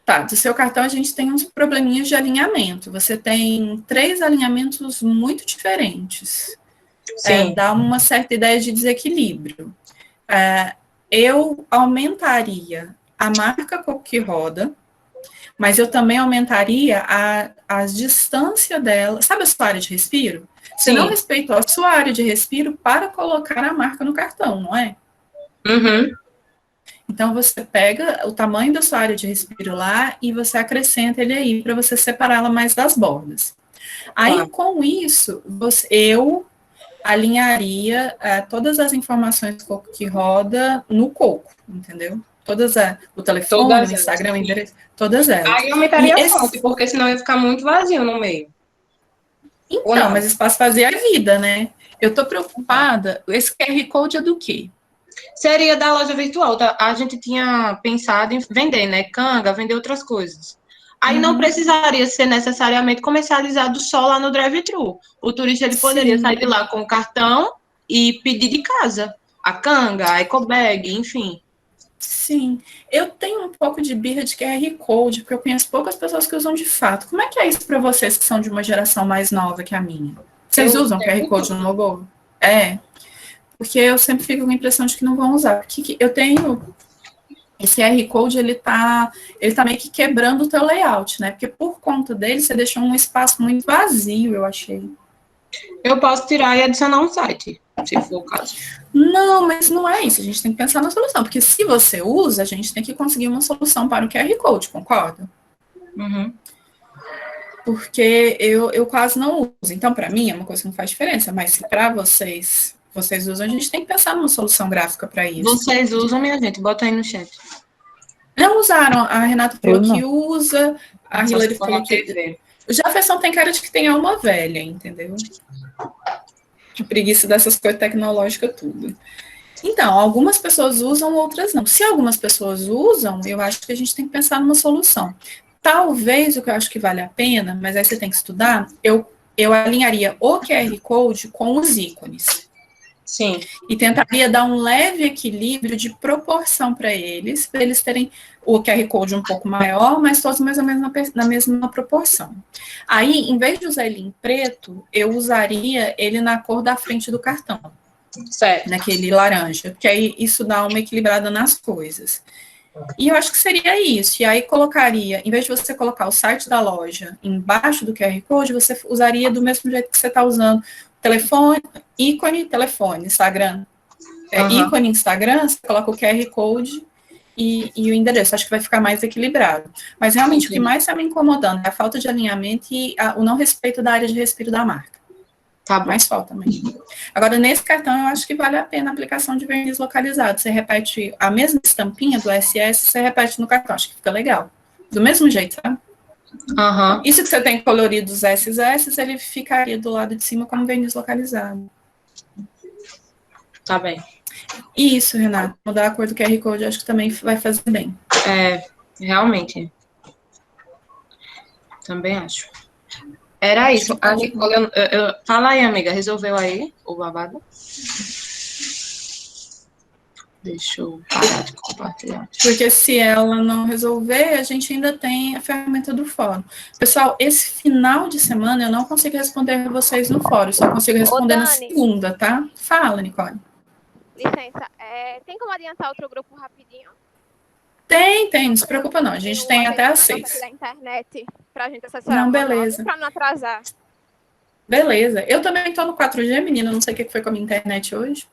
Tá, do seu cartão a gente tem uns probleminhas de alinhamento. Você tem 3 alinhamentos muito diferentes. Sim. Dá uma certa ideia de desequilíbrio. Eu aumentaria a marca coco que roda, mas eu também aumentaria a distância dela. Sabe a sua área de respiro? Você não respeitou a sua área de respiro para colocar a marca no cartão, não é? Uhum. Então, você pega o tamanho da sua área de respiro lá e você acrescenta ele aí para você separá-la mais das bordas. Aí, com isso, eu alinharia todas as informações coco que roda no coco, entendeu? O telefone, Todas o Instagram, o elas. endereço, todas elas. Aí aumentaria a fonte, porque senão ia ficar muito vazio no meio. Então, mas espaço vazio é vida, né? Eu tô preocupada, esse QR Code é do quê? Seria da loja virtual. A gente tinha pensado em vender, né? Canga, vender outras coisas. Aí não precisaria ser necessariamente comercializado só lá no drive-thru. O turista ele poderia sair de lá com o cartão e pedir de casa. A canga, a ecobag, enfim. Sim. Eu tenho um pouco de birra de QR Code, porque eu conheço poucas pessoas que usam de fato. Como é que é isso para vocês que são de uma geração mais nova que a minha? Vocês usam QR Code no logo? Porque eu sempre fico com a impressão de que não vão usar. Porque eu tenho... Esse QR Code, ele tá meio que quebrando o teu layout, né? Porque por conta dele, você deixou um espaço muito vazio, eu achei. Eu posso tirar e adicionar um site, se for o caso. Não, mas não é isso. A gente tem que pensar na solução. Porque se você usa, a gente tem que conseguir uma solução para o QR Code, concorda? Uhum. Porque eu quase não uso. Então, para mim, é uma coisa que não faz diferença. Mas se para vocês usam, a gente tem que pensar numa solução gráfica para isso. Vocês usam, minha gente? Bota aí no chat. Não usaram. A Renata falou que usa. A Hilary falou que... O Jefferson tem cara de que tem alma velha, entendeu? De preguiça dessas coisas tecnológicas, tudo. Então, algumas pessoas usam, outras não. Se algumas pessoas usam, eu acho que a gente tem que pensar numa solução. Talvez o que eu acho que vale a pena, mas aí você tem que estudar, eu alinharia o QR Code com os ícones. Sim. E tentaria dar um leve equilíbrio de proporção para eles terem o QR Code um pouco maior, mas todos mais ou menos na mesma proporção. Aí, em vez de usar ele em preto, eu usaria ele na cor da frente do cartão. Certo. Naquele laranja, porque aí isso dá uma equilibrada nas coisas. E eu acho que seria isso. E aí colocaria, em vez de você colocar o site da loja embaixo do QR Code, você usaria do mesmo jeito que você está usando telefone, ícone, telefone, Instagram. Ícone, Instagram, você coloca o QR Code e o endereço. Acho que vai ficar mais equilibrado. Mas realmente o que mais está me incomodando é a falta de alinhamento e o não respeito da área de respiro da marca. Tá bom. Mais falta mesmo. Agora, nesse cartão, eu acho que vale a pena a aplicação de verniz localizado. Você repete a mesma estampinha do SS, você repete no cartão. Acho que fica legal. Do mesmo jeito, sabe? Uhum. Isso que você tem colorido os SS, ele ficaria do lado de cima como verniz localizado. Tá bem. Isso, Renata. Mudar a cor do QR Code, acho que também vai fazer bem. Realmente. Também acho. Era isso. Fala aí, amiga. Resolveu aí o babado? Deixa eu parar de compartilhar. Porque se ela não resolver, a gente ainda tem a ferramenta do fórum. Pessoal, esse final de semana eu não consigo responder vocês no fórum. Só consigo responder na segunda, tá? Fala, Nicole. Licença. Tem como adiantar outro grupo rapidinho? Tem, não se preocupa não. A gente tem até às 6. Da internet pra gente acessar. Não, beleza. Pra não atrasar. Beleza. Eu também tô no 4G, menina. Não sei o que foi com a minha internet hoje.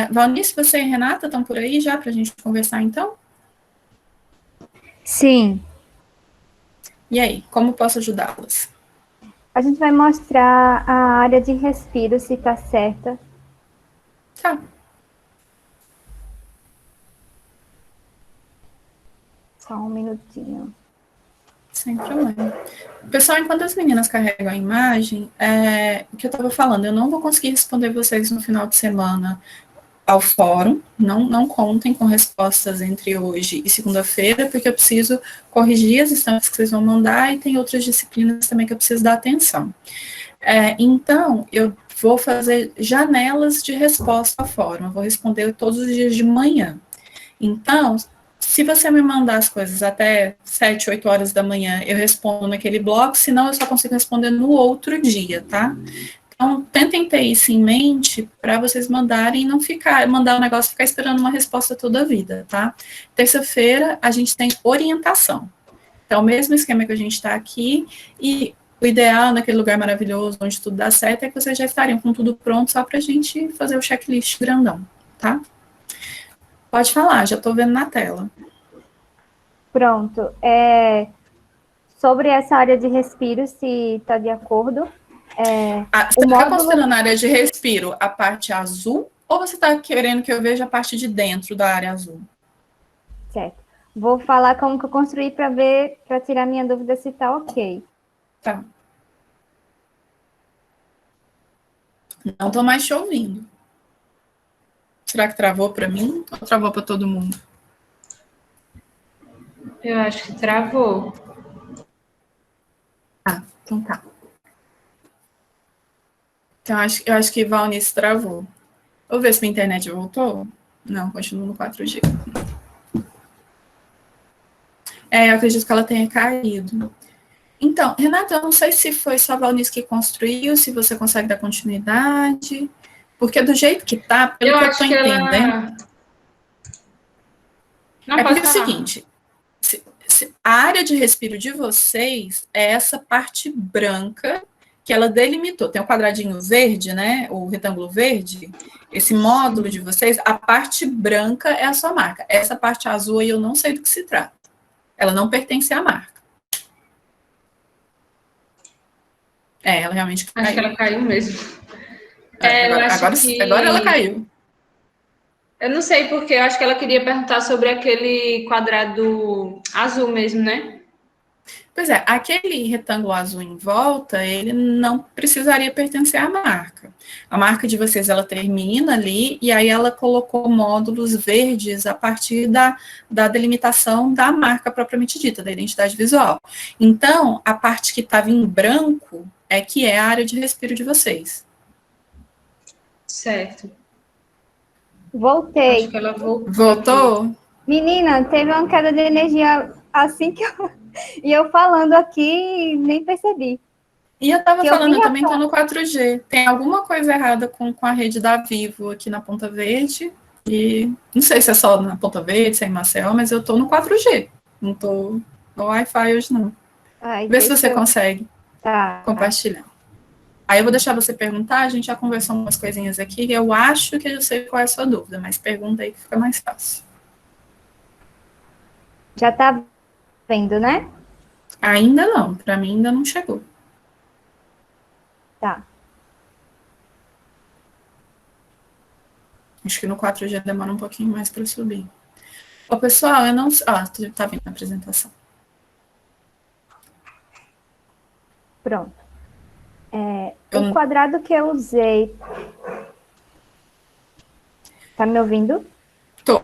Valnice, você e Renata estão por aí já pra gente conversar, então? Sim. E aí, como posso ajudá-las? A gente vai mostrar a área de respiro, se tá certa. Tá. Só um minutinho. Sem problema. Pessoal, enquanto as meninas carregam a imagem, o que eu estava falando, eu não vou conseguir responder vocês no final de semana ao fórum, não contem com respostas entre hoje e segunda-feira, porque eu preciso corrigir as estampas que vocês vão mandar e tem outras disciplinas também que eu preciso dar atenção. Então, eu vou fazer janelas de resposta ao fórum, eu vou responder todos os dias de manhã. Então, se você me mandar as coisas até 7, 8 horas da manhã, eu respondo naquele bloco, senão eu só consigo responder no outro dia, tá? Então, tentem ter isso em mente para vocês mandarem e não mandar o negócio e ficar esperando uma resposta toda a vida, tá? Terça-feira, a gente tem orientação. Então, o mesmo esquema que a gente está aqui, e o ideal naquele lugar maravilhoso, onde tudo dá certo, é que vocês já estariam com tudo pronto só para a gente fazer o checklist grandão, tá? Pode falar, já estou vendo na tela. Pronto. Sobre essa área de respiro, se está de acordo. Você está considerando a área de respiro a parte azul, ou você está querendo que eu veja a parte de dentro da área azul? Certo. Vou falar como que eu construí para tirar minha dúvida se está ok. Tá. Não estou mais te ouvindo. Será que travou para mim ou travou para todo mundo? Eu acho que travou. Então tá. Então, eu acho que Valnice travou. Vou ver se minha internet voltou. Não, continua no 4G. Eu acredito que ela tenha caído. Então, Renata, eu não sei se foi só a Valnice que construiu, se você consegue dar continuidade, porque do jeito que tá, pelo que eu tô entendendo... Não, porque é o seguinte, a área de respiro de vocês é essa parte branca que ela delimitou. Tem o quadradinho verde, né? O retângulo verde. Esse módulo de vocês, a parte branca é a sua marca. Essa parte azul aí eu não sei do que se trata. Ela não pertence à marca. Ela realmente caiu. Acho que ela caiu mesmo. Agora ela caiu. Eu não sei porque, eu acho que ela queria perguntar sobre aquele quadrado azul mesmo, né? Pois é, aquele retângulo azul em volta, ele não precisaria pertencer à marca. A marca de vocês, ela termina ali, e aí ela colocou módulos verdes a partir da delimitação da marca propriamente dita, da identidade visual. Então, a parte que estava em branco é que é a área de respiro de vocês. Certo. Voltei. Acho que ela Voltou? Menina, teve uma queda de energia assim que eu... E eu falando aqui, nem percebi. E eu estava falando, eu também estou no 4G. Tem alguma coisa errada com a rede da Vivo aqui na Ponta Verde. E não sei se é só na Ponta Verde, se é em Maceió, mas eu estou no 4G. Não estou no Wi-Fi hoje, não. Vê se você consegue compartilhar. Aí eu vou deixar você perguntar, a gente já conversou umas coisinhas aqui, eu acho que eu sei qual é a sua dúvida, mas pergunta aí que fica mais fácil. Já está vendo, né? Ainda não, para mim ainda não chegou. Tá. Acho que no 4G demora um pouquinho mais para subir. Ô, pessoal, eu não... tá vindo a apresentação. Pronto. O quadrado que eu usei... Tá me ouvindo? Tô.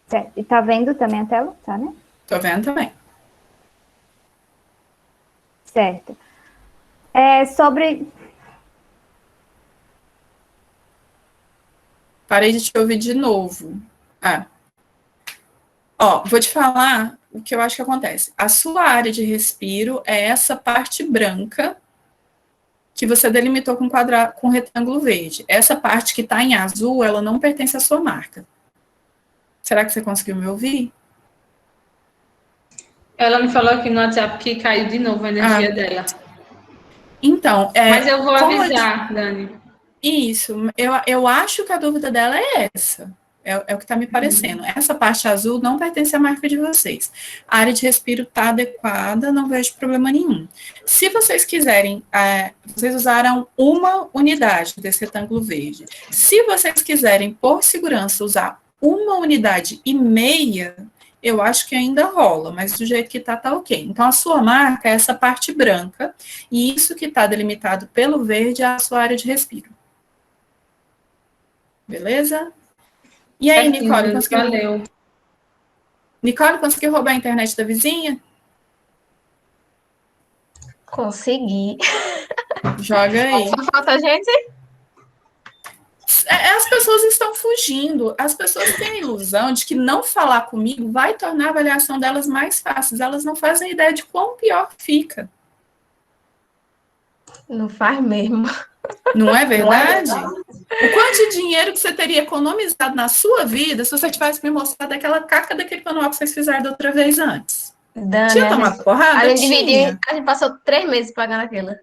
Certo. E tá vendo também a tela? Tá, né? Tô vendo também. Certo. Sobre... Parei de te ouvir de novo. Vou te falar o que eu acho que acontece. A sua área de respiro é essa parte branca que você delimitou com retângulo verde. Essa parte que está em azul, ela não pertence à sua marca. Será que você conseguiu me ouvir? Ela me falou aqui no WhatsApp que caiu de novo a energia dela. Então, mas eu vou avisar, Dani. Isso, eu acho que a dúvida dela é essa. É o que está me parecendo. Essa parte azul não pertence à marca de vocês. A área de respiro está adequada, não vejo problema nenhum. Se vocês quiserem, vocês usaram uma unidade desse retângulo verde. Se vocês quiserem, por segurança, usar uma unidade e meia, eu acho que ainda rola, mas do jeito que tá ok. Então, a sua marca é essa parte branca, e isso que está delimitado pelo verde é a sua área de respiro. Beleza? E aí, Nicole, conseguiu? Valeu. Nicole, conseguiu roubar a internet da vizinha? Consegui. Joga aí. Só falta a gente? As pessoas estão fugindo. As pessoas têm a ilusão de que não falar comigo vai tornar a avaliação delas mais fácil. Elas não fazem ideia de quão pior fica. Não faz mesmo. Não é verdade? O quanto de dinheiro que você teria economizado na sua vida se você tivesse me mostrado aquela caca daquele manual que vocês fizeram da outra vez antes? Dani, Tinha tomado porrada? a gente Tinha. dividiu, a gente passou 3 meses pagando aquilo.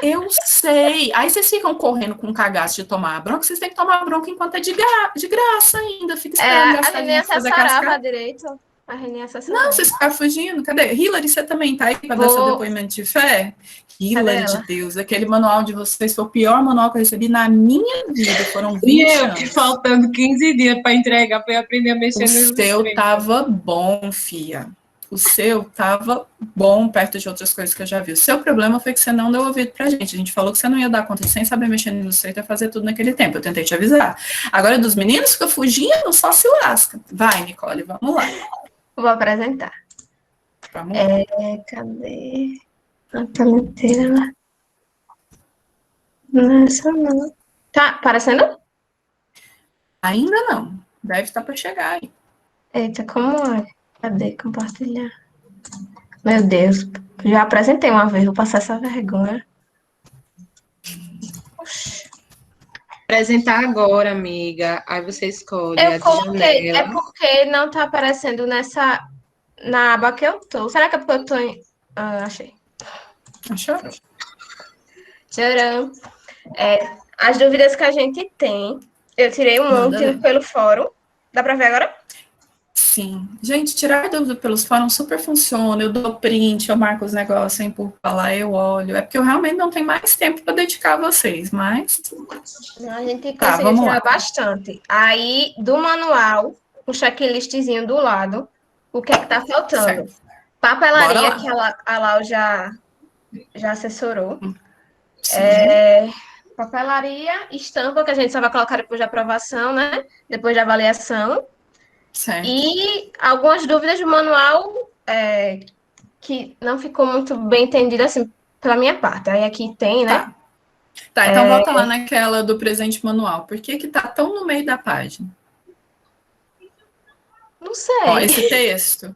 Eu sei. Aí vocês ficam correndo com cagaço de tomar bronca, vocês têm que tomar bronca enquanto é de graça ainda. Fica esperando A gastar gente nem dinheiro pra fazer assessorava cascar. direito. A gente nem assessorava. Não, vocês ficaram fugindo. Cadê? Hillary, você também tá aí para dar seu depoimento de fé? Hillary de Deus, aquele manual de vocês foi o pior manual que eu recebi na minha vida. Foram 20 E eu, anos. que faltando 15 dias para entregar, para eu aprender a mexer no O seu tava bom, fia. O seu tava bom perto de outras coisas que eu já vi. O seu problema foi que você não deu ouvido pra gente. A gente falou que você não ia dar conta de sem saber mexer no Illustrator e fazer tudo naquele tempo. Eu tentei te avisar. Agora, dos meninos fica fugindo, só se lasca. Vai, Nicole, vamos lá. Vou apresentar. Vamos lá. Cadê a paleteira lá? Nessa não. Tá aparecendo? Ainda não. Deve estar para chegar aí. Eita, como é? Cadê compartilhar? Meu Deus, já apresentei uma vez, vou passar essa vergonha. Apresentar agora, amiga. Aí você escolhe Eu a coloquei, janela. é porque não tá aparecendo na aba que eu tô. Será que é porque eu tô em... achei. Achou? Tcharam. As dúvidas que a gente tem, eu tirei um monte pelo fórum. Dá pra ver agora? Sim. Gente, tirar dúvida pelos fóruns super funciona. Eu dou print, eu marco os negócios, eu empurro pra lá, eu olho. É porque eu realmente não tenho mais tempo para dedicar a vocês, mas... A gente conseguiu tirar bastante. Aí, do manual, um checklistzinho do lado, o que é que tá faltando? Certo. Papelaria, que a Lau já assessorou. Papelaria, estampa, que a gente só vai colocar depois da aprovação, né? Depois da avaliação. Certo. E algumas dúvidas do manual que não ficou muito bem entendida, assim, pela minha parte. Aí aqui tem, né? Tá, então volta lá naquela do presente manual. Por que que tá tão no meio da página? Não sei. Ó, esse texto.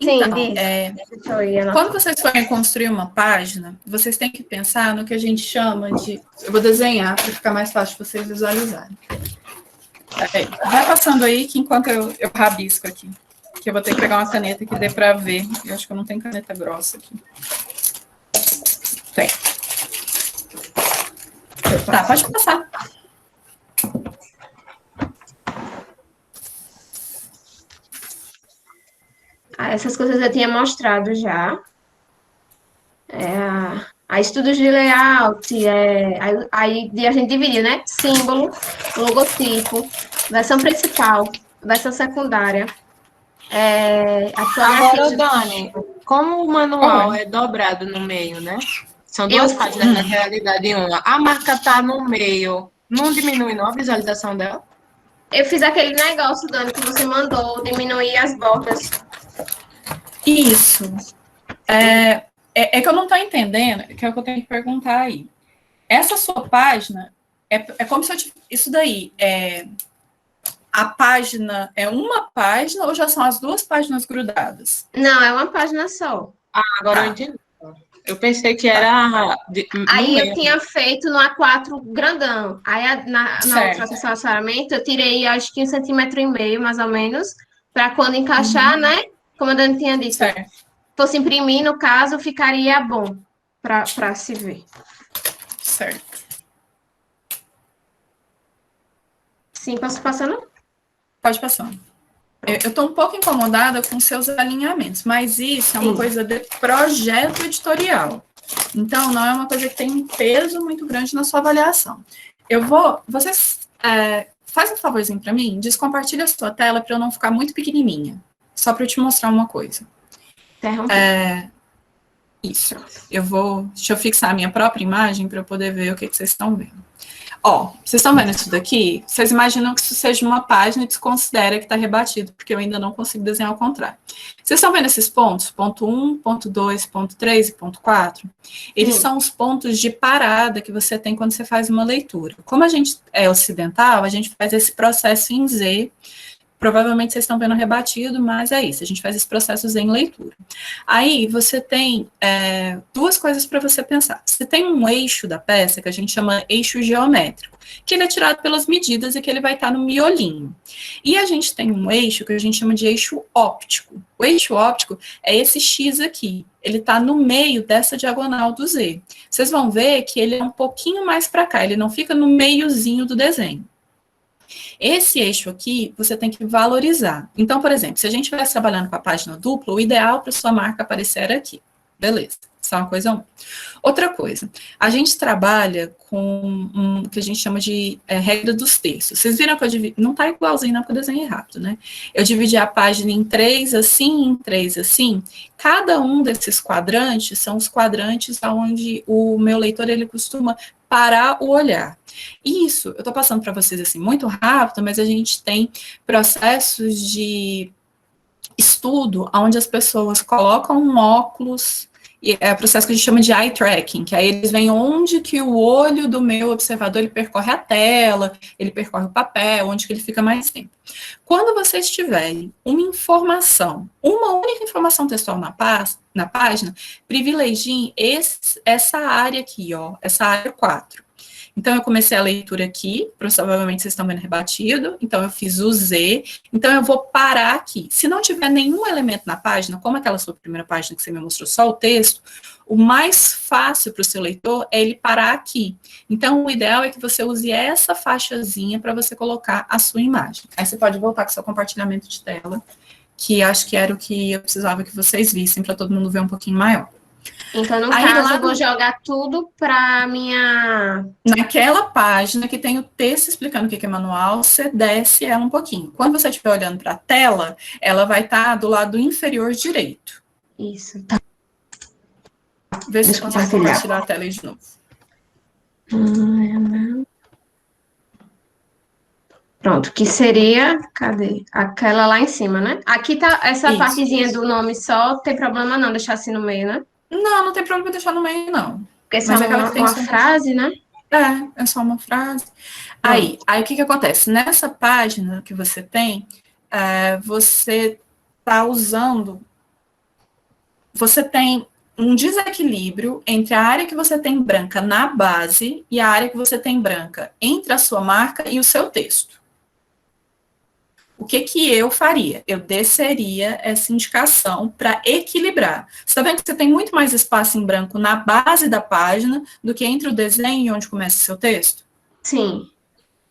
Sim, então, quando vocês forem construir uma página, vocês têm que pensar no que a gente chama de... Eu vou desenhar para ficar mais fácil de vocês visualizarem. Vai passando aí que enquanto eu rabisco aqui. Que eu vou ter que pegar uma caneta que dê para ver. Eu acho que eu não tenho caneta grossa aqui. Tem. Tá, pode passar. Essas coisas eu tinha mostrado já. A estudos de layout, aí a gente dividiu, né? Símbolo, logotipo, versão principal, versão secundária. Agora, Dani, como o manual é dobrado no meio, né? São duas páginas na realidade uma. A marca tá no meio. Não diminui não a visualização dela? Eu fiz aquele negócio, Dani, que você mandou, diminuir as bordas. Isso. É que eu não estou entendendo, que é o que eu tenho que perguntar aí. Essa sua página, é como se eu tivesse... Isso daí, a página é uma página ou já são as duas páginas grudadas? Não, é uma página só. Agora eu entendi. Eu pensei que era... Aí eu tinha feito no A4 grandão. Aí na outra assessoramento eu tirei acho que 1,5 cm, mais ou menos, para quando encaixar, né? Como a Dani tinha dito. Fosse imprimir, no caso, ficaria bom para se ver. Certo. Sim, posso passando? Pode passar. Eu estou um pouco incomodada com seus alinhamentos, mas isso é uma coisa de projeto editorial. Então, não é uma coisa que tem um peso muito grande na sua avaliação. Vocês fazem um favorzinho para mim, descompartilha a sua tela para eu não ficar muito pequenininha. Só para eu te mostrar uma coisa. Isso. Deixa eu fixar a minha própria imagem para eu poder ver o que vocês estão vendo. Ó, vocês estão vendo isso daqui? Vocês imaginam que isso seja uma página e desconsidera que está rebatido, porque eu ainda não consigo desenhar ao contrário. Vocês estão vendo esses pontos? Ponto 1, ponto 2, ponto 3 e ponto 4? Eles são os pontos de parada que você tem quando você faz uma leitura. Como a gente é ocidental, a gente faz esse processo em Z. Provavelmente vocês estão vendo rebatido, mas é isso, a gente faz esse processo em leitura. Aí você tem duas coisas para você pensar. Você tem um eixo da peça, que a gente chama eixo geométrico, que ele é tirado pelas medidas e que ele vai estar no miolinho. E a gente tem um eixo que a gente chama de eixo óptico. O eixo óptico é esse X aqui, ele está no meio dessa diagonal do Z. Vocês vão ver que ele é um pouquinho mais para cá, ele não fica no meiozinho do desenho. Esse eixo aqui, você tem que valorizar. Então, por exemplo, se a gente estivesse trabalhando com a página dupla, o ideal para sua marca aparecer aqui. Beleza, isso é uma coisa 1. Outra coisa, a gente trabalha com o que a gente chama de regra dos terços. Vocês viram que eu dividi, não está igualzinho, não, porque eu desenhei rápido, né? Eu dividi a página em 3 assim, em 3 assim. Cada um desses quadrantes são os quadrantes onde o meu leitor, ele costuma parar o olhar. Isso, eu estou passando para vocês assim muito rápido, mas a gente tem processos de estudo onde as pessoas colocam um óculos, e é o processo que a gente chama de eye tracking, que aí eles veem onde que o olho do meu observador ele percorre a tela, ele percorre o papel, onde que ele fica mais tempo. Quando vocês tiverem uma informação, uma única informação textual na página, privilegiem essa área aqui, ó, essa área 4. Então, eu comecei a leitura aqui, provavelmente vocês estão vendo rebatido, então eu fiz o Z, então eu vou parar aqui. Se não tiver nenhum elemento na página, como aquela sua primeira página que você me mostrou só o texto, o mais fácil para o seu leitor é ele parar aqui. Então, o ideal é que você use essa faixazinha para você colocar a sua imagem. Aí você pode voltar com o seu compartilhamento de tela, que acho que era o que eu precisava que vocês vissem, para todo mundo ver um pouquinho maior. Então, no caso, eu vou jogar tudo para minha... Naquela página que tem o texto explicando o que é manual, você desce ela um pouquinho. Quando você estiver olhando para a tela, ela vai estar do lado inferior direito. Isso, tá. Vê se você consegue compartilhar a tela aí de novo. Pronto, que seria... Cadê? Aquela lá em cima, né? Aqui tá essa partezinha do nome só, tem problema não deixar assim no meio, né? Não, não tem problema deixar no meio, não. Porque só uma frase, né? É só uma frase. Aí o que acontece? Nessa página que você tem, você está usando... Você tem um desequilíbrio entre a área que você tem branca na base e a área que você tem branca entre a sua marca e o seu texto. O que eu faria? Eu desceria essa indicação para equilibrar. Você está vendo que você tem muito mais espaço em branco na base da página do que entre o desenho e onde começa o seu texto? Sim.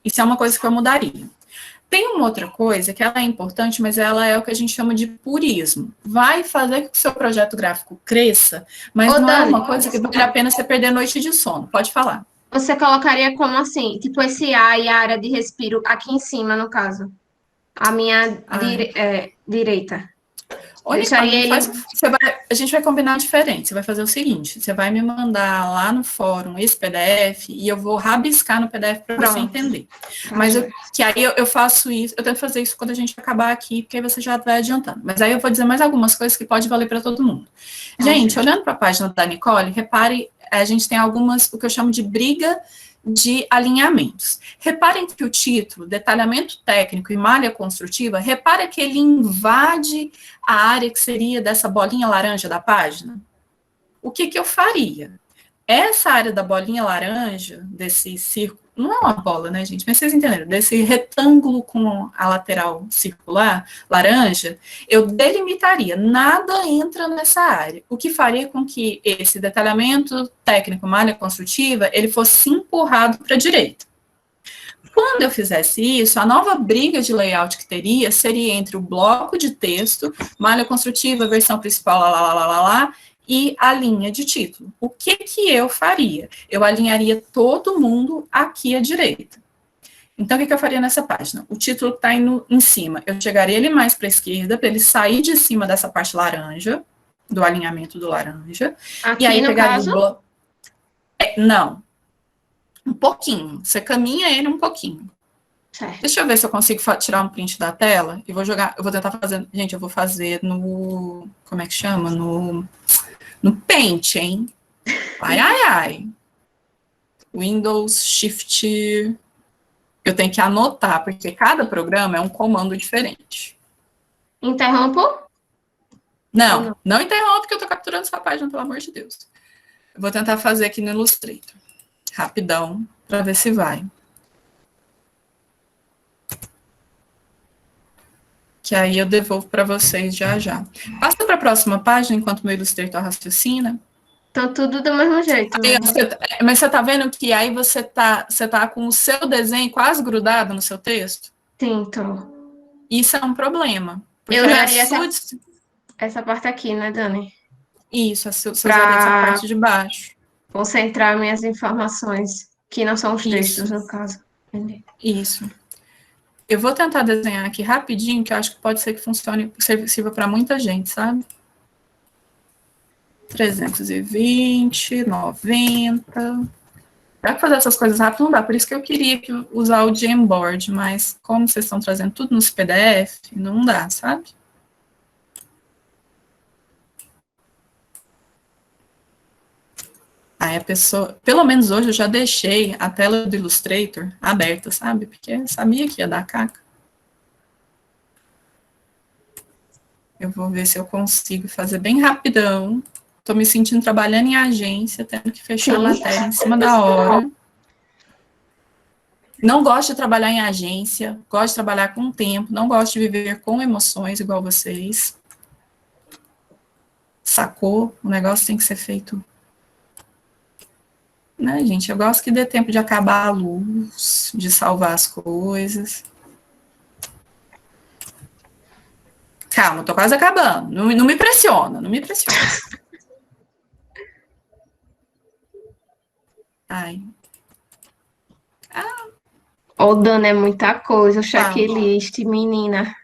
Isso é uma coisa que eu mudaria. Tem uma outra coisa que ela é importante, mas ela é o que a gente chama de purismo. Vai fazer com que o seu projeto gráfico cresça, mas não é uma coisa que vale a pena você perder noite de sono. Pode falar. Você colocaria como assim? Tipo esse A e a área de respiro aqui em cima, no caso. A minha direita. Olha, a gente vai combinar diferente. Você vai fazer o seguinte: você vai me mandar lá no fórum esse PDF e eu vou rabiscar no PDF para você entender. Mas aí eu faço isso, eu tento fazer isso quando a gente acabar aqui, porque aí você já vai adiantando. Mas aí eu vou dizer mais algumas coisas que pode valer para todo mundo. Gente, olhando para a página da Nicole, repare, a gente tem algumas, o que eu chamo de briga de alinhamentos. Reparem que o título, detalhamento técnico e malha construtiva, repara que ele invade a área que seria dessa bolinha laranja da página. O que eu faria? Essa área da bolinha laranja, desse círculo, não é uma bola, né, gente? Mas vocês entenderam, desse retângulo com a lateral circular, laranja, eu delimitaria, nada entra nessa área, o que faria com que esse detalhamento técnico, malha construtiva, ele fosse empurrado para a direita. Quando eu fizesse isso, a nova briga de layout que teria seria entre o bloco de texto, malha construtiva, versão principal, e a linha de título. O que eu faria? Eu alinharia todo mundo aqui à direita. Então, o que eu faria nessa página? O título está indo em cima. Eu chegaria ele mais para a esquerda, para ele sair de cima dessa parte laranja, do alinhamento do laranja. Aqui, e aí no pegaria caso? o bloco... não. Um pouquinho. Você caminha ele um pouquinho. Certo. Deixa eu ver se eu consigo tirar um print da tela e vou jogar. Eu vou tentar fazer. Gente, eu vou fazer no. Como é que chama? No Paint, hein? Ai, ai, ai. Windows Shift. Eu tenho que anotar, porque cada programa é um comando diferente. Interrompo? Não interrompa, porque eu tô capturando sua página, pelo amor de Deus. Eu vou tentar fazer aqui no Illustrator. Rapidão, para ver se vai. Que aí eu devolvo para vocês já já. Passa para a próxima página, enquanto o meu Illustrator raciocina. Então, tudo do mesmo jeito. Aí, Né? mas você tá vendo que aí você tá com o seu desenho quase grudado no seu texto? Sim, tô. Isso é um problema. Eu usaria essa parte aqui, né, Dani? Isso, você usaria essa parte de baixo. Concentrar minhas informações, que não são os textos, no caso. Entendi. Isso. Eu vou tentar desenhar aqui rapidinho, que eu acho que pode ser que funcione, sirva para muita gente, sabe? 320, 90. Para fazer essas coisas rápido não dá, por isso que eu queria usar o Jamboard, mas como vocês estão trazendo tudo nos PDF, não dá, sabe? Aí a pessoa, pelo menos hoje eu já deixei a tela do Illustrator aberta, sabe? Porque eu sabia que ia dar caca. Eu vou ver se eu consigo fazer bem rapidão. Estou me sentindo trabalhando em agência, tendo que fechar a matéria em cima da hora. Não gosto de trabalhar em agência, gosto de trabalhar com tempo, não gosto de viver com emoções igual vocês. Sacou? O negócio tem que ser feito. Né, gente? Eu gosto que dê tempo de acabar a luz, de salvar as coisas. Calma, tô quase acabando. Não me pressiona, não me pressiona. Ai. Ô, Dana, é muita coisa, o checklist, menina.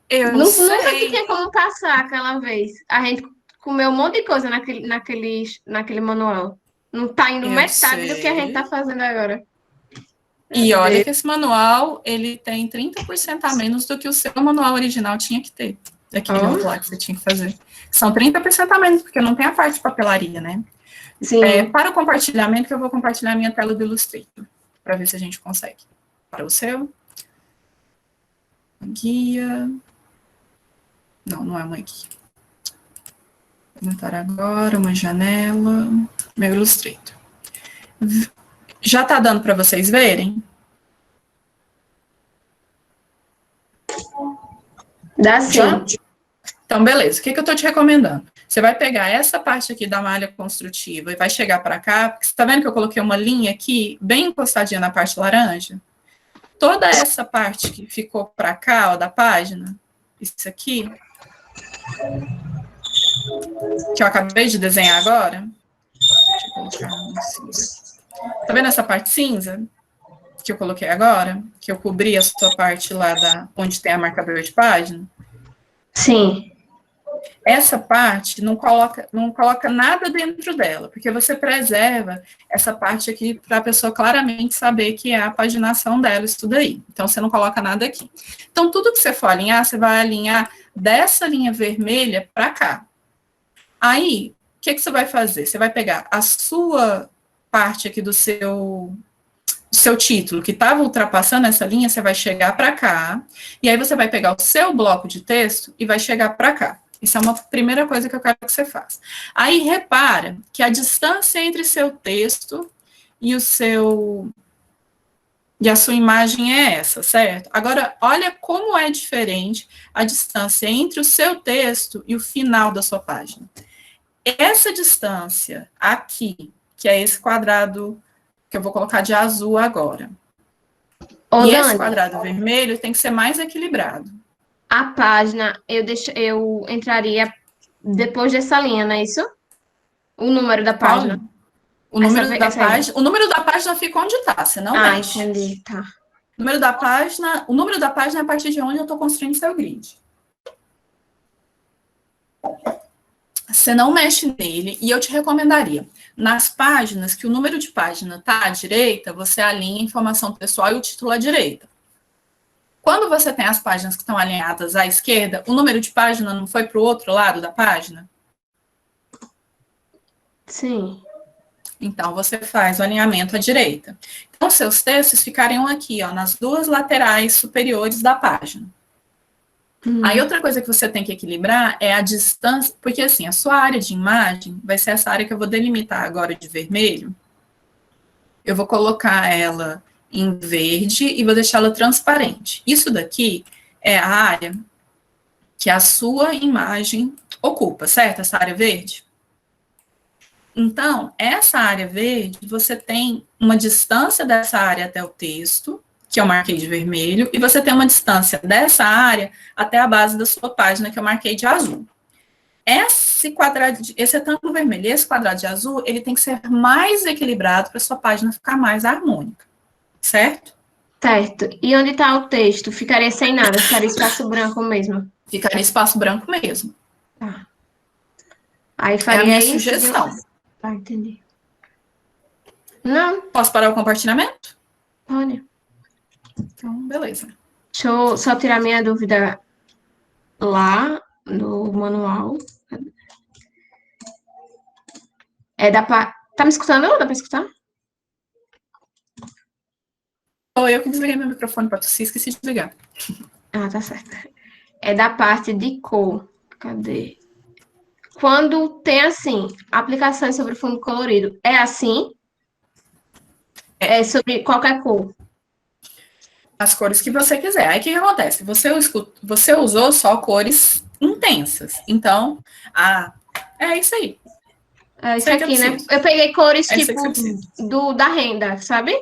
Eu Nunca sei. tinha como passar aquela vez. A gente comeu um monte de coisa naquele manual. Não tá indo metade do que a gente tá fazendo agora. E olha que esse manual, ele tem 30% a menos do que o seu manual original tinha que ter. Daquele outro lá que você tinha que fazer. São 30% a menos, porque não tem a parte de papelaria, né? Sim. Para o compartilhamento, que eu vou compartilhar a minha tela do Illustrator, para ver se a gente consegue. Para o seu. Guia. Não é uma guia. Vou aumentar agora uma janela. Meu Illustrator. Já está dando para vocês verem? Dá sim. Já? Então, beleza. O que eu estou te recomendando? Você vai pegar essa parte aqui da malha construtiva e vai chegar para cá, porque você está vendo que eu coloquei uma linha aqui, bem encostadinha na parte laranja? Toda essa parte que ficou para cá, ó, da página, isso aqui, que eu acabei de desenhar agora, deixa eu colocar um cinza. Tá vendo essa parte cinza que eu coloquei agora? Que eu cobri a sua parte lá onde tem a marcador de página? Sim. Essa parte não coloca nada dentro dela, porque você preserva essa parte aqui para a pessoa claramente saber que é a paginação dela, isso tudo aí. Então, você não coloca nada aqui. Então, tudo que você for alinhar, você vai alinhar dessa linha vermelha para cá. Aí, o que você vai fazer? Você vai pegar a sua parte aqui do seu título, que estava ultrapassando essa linha, você vai chegar para cá, e aí você vai pegar o seu bloco de texto e vai chegar para cá. Isso é uma primeira coisa que eu quero que você faça. Aí, repara que a distância entre seu texto e a sua imagem é essa, certo? Agora, olha como é diferente a distância entre o seu texto e o final da sua página. Essa distância aqui, que é esse quadrado que eu vou colocar de azul agora. E esse quadrado vermelho tem que ser mais equilibrado. A página, eu entraria depois dessa linha, não é isso? O número da página. O número da página fica onde está, você não mexe. Entendi, tá. O número da página é a partir de onde eu estou construindo seu grid. você não mexe nele, e eu te recomendaria, nas páginas que o número de página está à direita, você alinha a informação pessoal e o título à direita. Quando você tem as páginas que estão alinhadas à esquerda, o número de página não foi para o outro lado da página? Sim. Então, você faz o alinhamento à direita. Então, seus textos ficariam aqui, ó, nas duas laterais superiores da página. Aí, outra coisa que você tem que equilibrar é a distância, porque, assim, a sua área de imagem vai ser essa área que eu vou delimitar agora de vermelho. Eu vou colocar ela em verde e vou deixá-la transparente. Isso daqui é a área que a sua imagem ocupa, certo? Essa área verde. Então, essa área verde, você tem uma distância dessa área até o texto, que eu marquei de vermelho, e você tem uma distância dessa área até a base da sua página, que eu marquei de azul. Esse retângulo vermelho e esse quadrado de azul, ele tem que ser mais equilibrado para a sua página ficar mais harmônica, certo? Certo. E onde está o texto? Ficaria sem nada, ficaria espaço branco mesmo. Ficaria espaço branco mesmo. Tá. Aí É a faria minha isso. sugestão. Tá, entendi. Não, Posso parar o compartilhamento? pode. Então, beleza. Deixa eu só tirar minha dúvida lá no manual. Tá me escutando? Dá pra escutar? Eu que desliguei meu microfone para tossir, esqueci de desligar. Ah, tá certo. É da parte de cor. Cadê? Quando tem, assim, aplicações sobre fundo colorido, é assim? É sobre qualquer cor? As cores que você quiser. Aí o que acontece? Você usou só cores intensas. Então, é isso aí. É isso aqui, né? Eu peguei cores tipo da renda, sabe?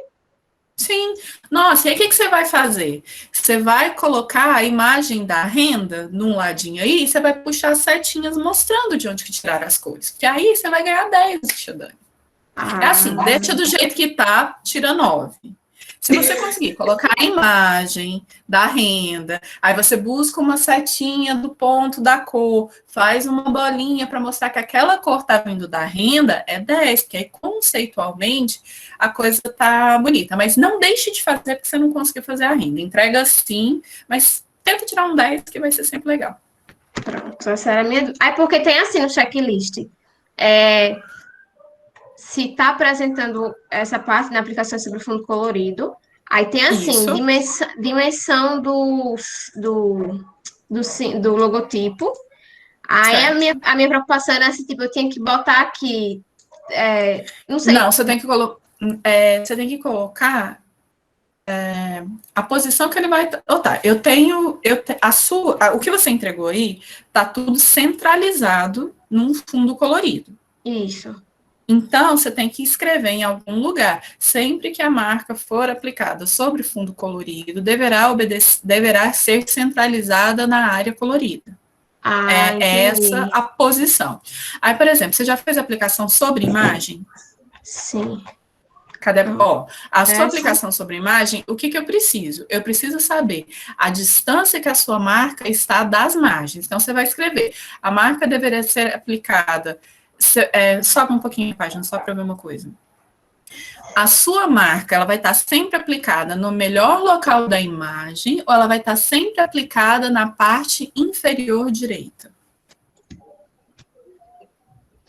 Sim. Nossa, e aí o que você vai fazer? Você vai colocar a imagem da renda num ladinho aí, e você vai puxar as setinhas mostrando de onde que tiraram as cores. Porque aí você vai ganhar 10, Xadani. É assim, deixa do jeito que tá, tira 9. Se você conseguir colocar a imagem da renda, aí você busca uma setinha do ponto da cor, faz uma bolinha para mostrar que aquela cor tá vindo da renda, é 10, porque aí conceitualmente a coisa tá bonita. Mas não deixe de fazer porque você não conseguiu fazer a renda. Entrega sim, mas tenta tirar um 10 que vai ser sempre legal. Pronto, essa era a minha... Aí porque tem assim no checklist, se está apresentando essa parte na aplicação sobre fundo colorido, aí tem assim, dimensão do logotipo. Aí a minha preocupação era assim, tipo, eu tinha que botar aqui, não sei. Não, você tem que colocar a posição que ele vai... Tá, o que você entregou aí, tá tudo centralizado num fundo colorido. Isso. Então, você tem que escrever em algum lugar. Sempre que a marca for aplicada sobre fundo colorido, deverá ser centralizada na área colorida. Essa a posição. Aí, por exemplo, você já fez aplicação sobre imagem? Sim. Cadê? A sua aplicação sobre imagem, o que eu preciso? Eu preciso saber a distância que a sua marca está das margens. Então, você vai escrever. A marca deveria ser aplicada... sobe um pouquinho a página, só para ver uma coisa. A sua marca, ela vai estar sempre aplicada no melhor local da imagem ou ela vai estar sempre aplicada na parte inferior direita?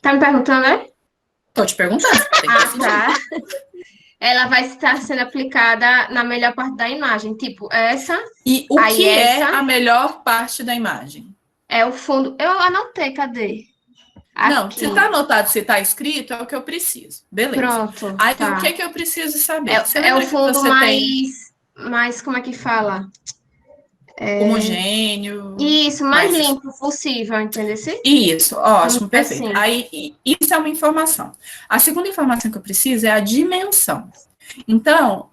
Tá me perguntando, né? Tô te perguntando. Tá. Ela vai estar sendo aplicada na melhor parte da imagem, tipo essa. E o que é a melhor parte da imagem? É o fundo. Eu anotei, cadê? Não, se tá anotado, se tá escrito, é o que eu preciso. Beleza. Pronto. Aí o que eu preciso saber? É o fundo mais, como é que fala? Homogêneo. Isso, mais limpo possível, entendeu? Isso, ótimo, perfeito. Assim. Aí, isso é uma informação. A segunda informação que eu preciso é a dimensão. Então,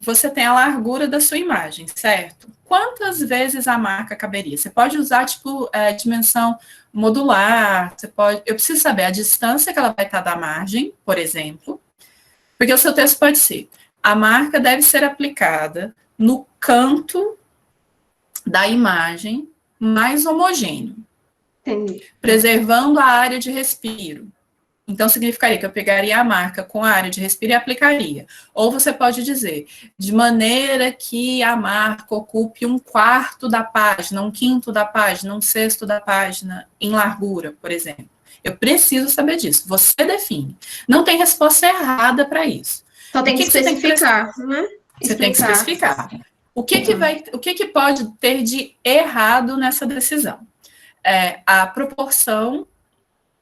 você tem a largura da sua imagem, certo? Quantas vezes a marca caberia? Você pode usar, tipo, dimensão modular, eu preciso saber a distância que ela vai estar da margem, por exemplo, porque o seu texto pode ser, a marca deve ser aplicada no canto da imagem mais homogêneo. Entendi. Preservando a área de respiro. Então, significaria que eu pegaria a marca com a área de respiro e aplicaria. Ou você pode dizer, de maneira que a marca ocupe 1/4 da página, 1/5 da página, 1/6 da página em largura, por exemplo. Eu preciso saber disso. Você define. Não tem resposta errada para isso. Só tem que especificar, né? Você tem que especificar. O que pode ter de errado nessa decisão? A proporção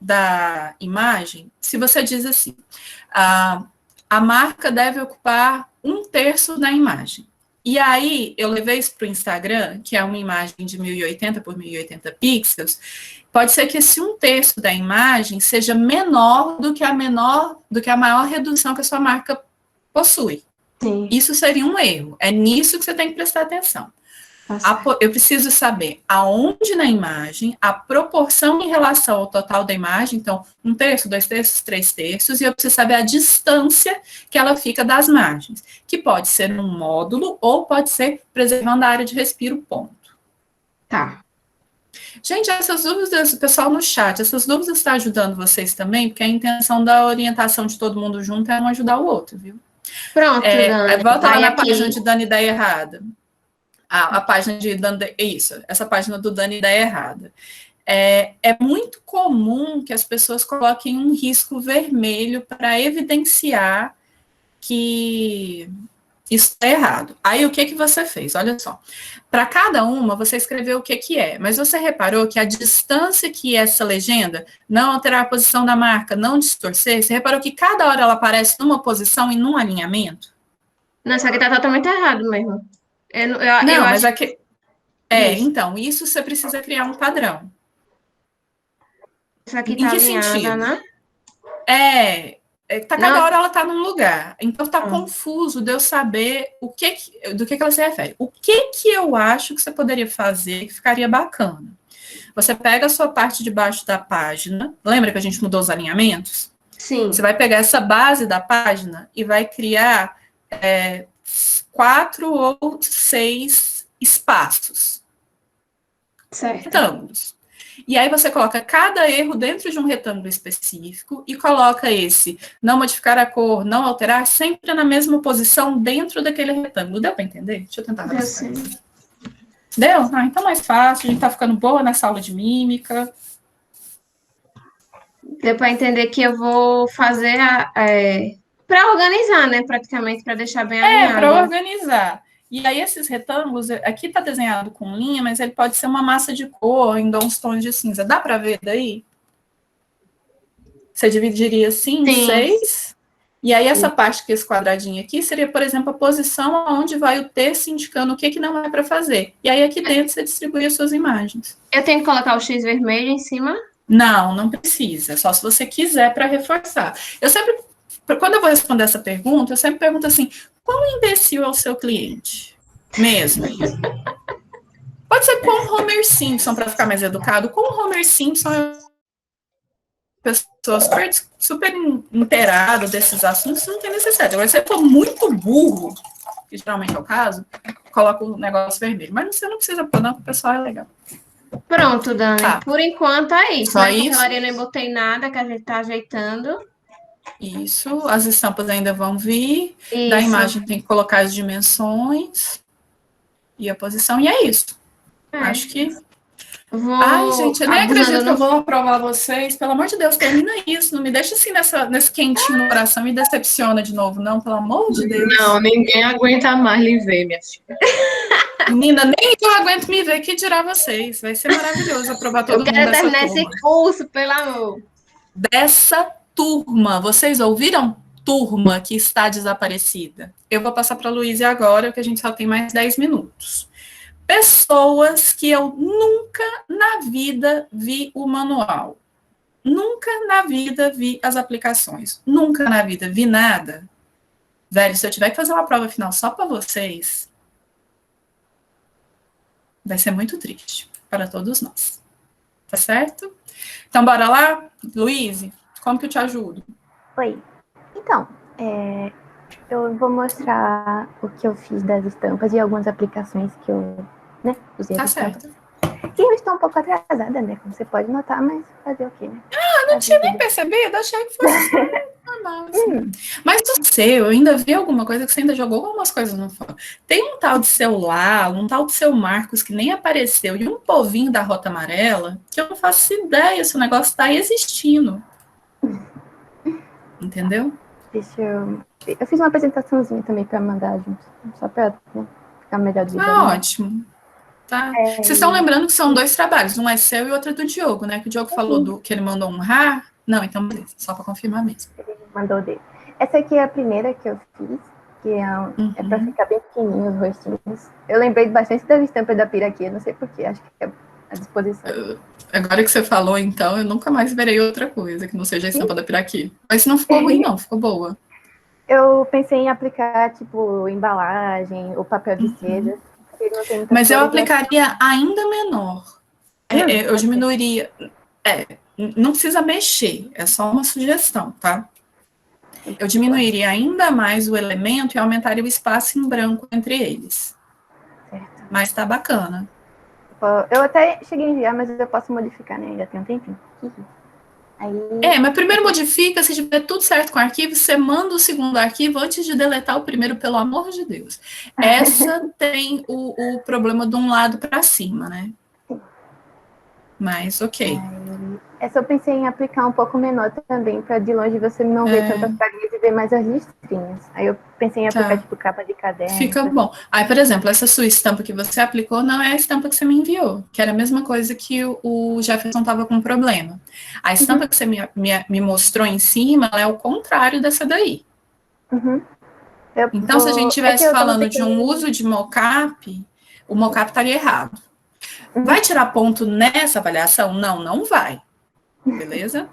da imagem, se você diz assim, a marca deve ocupar 1/3 da imagem. E aí, eu levei isso para o Instagram, que é uma imagem de 1080 por 1080 pixels, pode ser que esse 1/3 da imagem seja menor do que a maior redução que a sua marca possui. Sim. Isso seria um erro. É nisso que você tem que prestar atenção. Eu preciso saber aonde na imagem, a proporção em relação ao total da imagem, então, 1/3, 2/3, 3/3, e eu preciso saber a distância que ela fica das margens, que pode ser num módulo ou pode ser preservando a área de respiro, ponto. Tá. Gente, essas dúvidas, o pessoal no chat, essas dúvidas estão ajudando vocês também, porque a intenção da orientação de todo mundo junto é um ajudar o outro, viu? Pronto, Dani. Volta lá na aqui. página de Dani Ideia Errada. A página de Dani, isso, essa página do Dani Ideia Errada. É muito comum que as pessoas coloquem um risco vermelho para evidenciar que isso está errado. Aí, o que você fez? Olha só. Para cada uma, você escreveu o que é, mas você reparou que a distância que essa legenda, não alterar a posição da marca, não distorcer, você reparou que cada hora ela aparece numa posição e num alinhamento? Não, isso aqui tá totalmente errado mesmo. Eu mas acho... aqui... então, isso você precisa criar um padrão. Isso aqui tá alinhada, né? Cada hora ela tá num lugar. Então tá confuso de eu saber do que ela se refere. O que eu acho que você poderia fazer que ficaria bacana? Você pega a sua parte de baixo da página. Lembra que a gente mudou os alinhamentos? Sim. Você vai pegar essa base da página e vai criar 4 ou 6 espaços. Certo. Retângulos. E aí você coloca cada erro dentro de um retângulo específico e coloca esse não modificar a cor, não alterar, sempre na mesma posição dentro daquele retângulo. Deu para entender? Deixa eu tentar rabiscar. Deu? Então mais fácil, a gente tá ficando boa nessa aula de mímica. Deu para entender que eu vou fazer para organizar, né? Praticamente, para deixar bem alinhado. Para organizar. E aí, esses retângulos, aqui está desenhado com linha, mas ele pode ser uma massa de cor, em uns tons de cinza. Dá para ver daí? Você dividiria assim, em 6. E aí, essa parte que esse quadradinho aqui seria, por exemplo, a posição onde vai o texto indicando o que não é para fazer. E aí, aqui dentro, você distribui as suas imagens. Eu tenho que colocar o X vermelho em cima? Não precisa. Só se você quiser para reforçar. Eu sempre, quando eu vou responder essa pergunta, eu sempre pergunto assim, quão imbecil é o seu cliente? Mesmo. Pode ser com Homer Simpson, para ficar mais educado. Com Homer Simpson, pessoas super inteiradas desses assuntos, não tem necessidade. Agora, se você for muito burro, que geralmente é o caso, coloca o negócio vermelho. Mas você não precisa pôr, não, porque o pessoal é legal. Pronto, Dani. Por enquanto é isso. Só né? isso? Porque eu nem botei nada, que a gente tá ajeitando. Isso, as estampas ainda vão vir. Isso. Da imagem tem que colocar as dimensões e a posição, e é isso. Acho que... Ai, gente, eu nem acredito que eu vou aprovar vocês. Pelo amor de Deus, termina isso. Não me deixa assim nesse quentinho no coração e me decepciona de novo, não, pelo amor de Deus. Não, ninguém aguenta mais lhe ver, minha filha. Menina, nem eu aguento me ver, que dirá vocês. Vai ser maravilhoso aprovar todo mundo dessa turma. Eu quero terminar esse curso, pelo amor. Dessa turma. Vocês ouviram? Turma que está desaparecida. Eu vou passar para a Luísa agora, porque a gente só tem mais 10 minutos. Pessoas que eu nunca na vida vi o manual. Nunca na vida vi as aplicações. Nunca na vida vi nada. Velho, se eu tiver que fazer uma prova final só para vocês, vai ser muito triste para todos nós. Tá certo? Então, bora lá? Luísa, como que eu te ajudo? Oi. Então, eu vou mostrar o que eu fiz das estampas e algumas aplicações que eu usei as estampas. Certo. Sim, eu estou um pouco atrasada, né? Como você pode notar, mas fazer o quê, né? Não tinha nem percebido, achei que fosse normal, assim. Mas do seu, eu ainda vi alguma coisa que você ainda jogou algumas coisas no fórum. Tem um tal de celular, um tal de seu Marcos que nem apareceu, e um povinho da Rota Amarela, que eu não faço ideia se o negócio está existindo. Entendeu? Deixa eu... Eu fiz uma apresentaçãozinha também para mandar junto, só para ficar melhor de ideia. Ótimo. Tá. Vocês estão lembrando que são 2 trabalhos, um é seu e outro é do Diogo, né? Que o Diogo falou que ele mandou um RAR. Não, então beleza, só para confirmar mesmo. Ele mandou dele. Essa aqui é a primeira que eu fiz, que é para ficar bem pequenininho os rostinhos. Eu lembrei bastante das estampas da Piraquê, não sei porquê, acho que é a disposição. Agora que você falou, então, eu nunca mais verei outra coisa que não seja a estampa da Piraquê. Mas não ficou ruim, não, ficou boa. Eu pensei em aplicar, tipo, embalagem ou papel de seda. Mas eu aplicaria ainda menor. Eu diminuiria. Não precisa mexer, é só uma sugestão, tá? Eu diminuiria ainda mais o elemento e aumentaria o espaço em branco entre eles. Certo. Mas tá bacana. Eu até cheguei a enviar, mas eu posso modificar, né? Ainda tem um tempinho. Aí... mas primeiro modifica, se tiver tudo certo com o arquivo, você manda o segundo arquivo antes de deletar o primeiro, pelo amor de Deus. Essa tem o problema de um lado para cima, né? Mas, ok. Essa eu pensei em aplicar um pouco menor também, para de longe você não ver tantas carinhas e ver mais as listrinhas. Aí eu pensei em aplicar, tipo, capa de caderno. Fica bom. Aí, por exemplo, essa sua estampa que você aplicou não é a estampa que você me enviou, que era a mesma coisa que o Jefferson estava com problema. A estampa que você me mostrou em cima, ela é o contrário dessa daí. Então, se a gente estivesse falando de um uso de mockup, o mockup estaria errado. Vai tirar ponto nessa avaliação? Não, não vai. Beleza?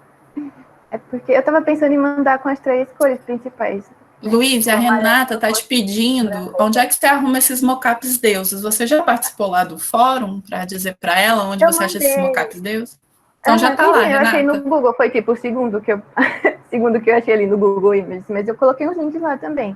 É porque eu estava pensando em mandar com as 3 cores principais. Luiz, a Renata está te pedindo onde é que você arruma esses mockups deuses. Você já participou lá do fórum para dizer para ela onde você acha esses mockups deuses? Então já está lá, Renata. Eu achei no Google, foi tipo o segundo que eu achei ali no Google Images, mas eu coloquei uns links lá também.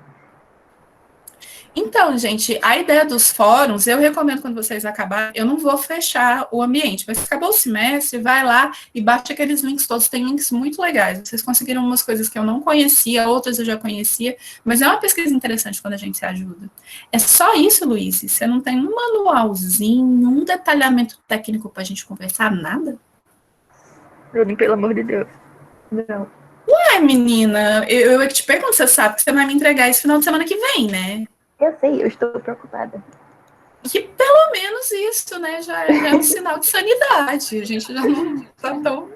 Então, gente, a ideia dos fóruns, eu recomendo quando vocês acabarem, eu não vou fechar o ambiente, mas se acabou o semestre, vai lá e bate aqueles links todos, tem links muito legais. Vocês conseguiram umas coisas que eu não conhecia, outras eu já conhecia, mas é uma pesquisa interessante quando a gente se ajuda. É só isso, Luiz? Você não tem um manualzinho, um detalhamento técnico pra gente conversar, nada? Pelo amor de Deus. Não. Ué, menina, eu te pergunto, você sabe que você vai me entregar esse final de semana que vem, né? Eu sei, eu estou preocupada. Que pelo menos isso, né, já é um sinal de sanidade. A gente já não tá tão...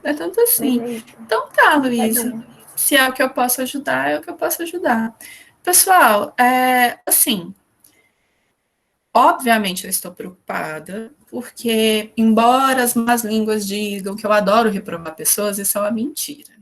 Não é tanto assim. Então tá, Luísa. Se é o que eu posso ajudar, é o que eu posso ajudar. Pessoal, assim, obviamente eu estou preocupada, porque, embora as más línguas digam que eu adoro reprovar pessoas, isso é uma mentira.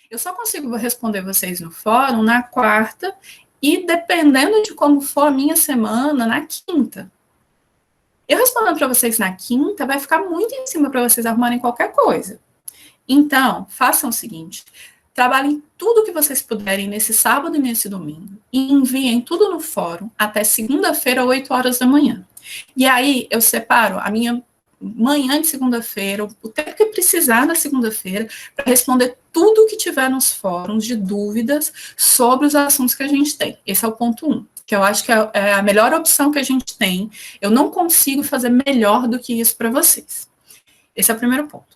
Eu só consigo responder vocês no fórum na quarta e, dependendo de como for a minha semana, na quinta. Eu respondendo para vocês na quinta, vai ficar muito em cima para vocês arrumarem qualquer coisa. Então, façam o seguinte, trabalhem tudo que vocês puderem nesse sábado e nesse domingo e enviem tudo no fórum até segunda-feira, 8 horas da manhã. E aí, eu separo a minha manhã de segunda-feira, o tempo que precisar na segunda-feira, para responder tudo que tiver nos fóruns de dúvidas sobre os assuntos que a gente tem. Esse é o ponto 1, que eu acho que é a melhor opção que a gente tem. Eu não consigo fazer melhor do que isso para vocês. Esse é o primeiro ponto.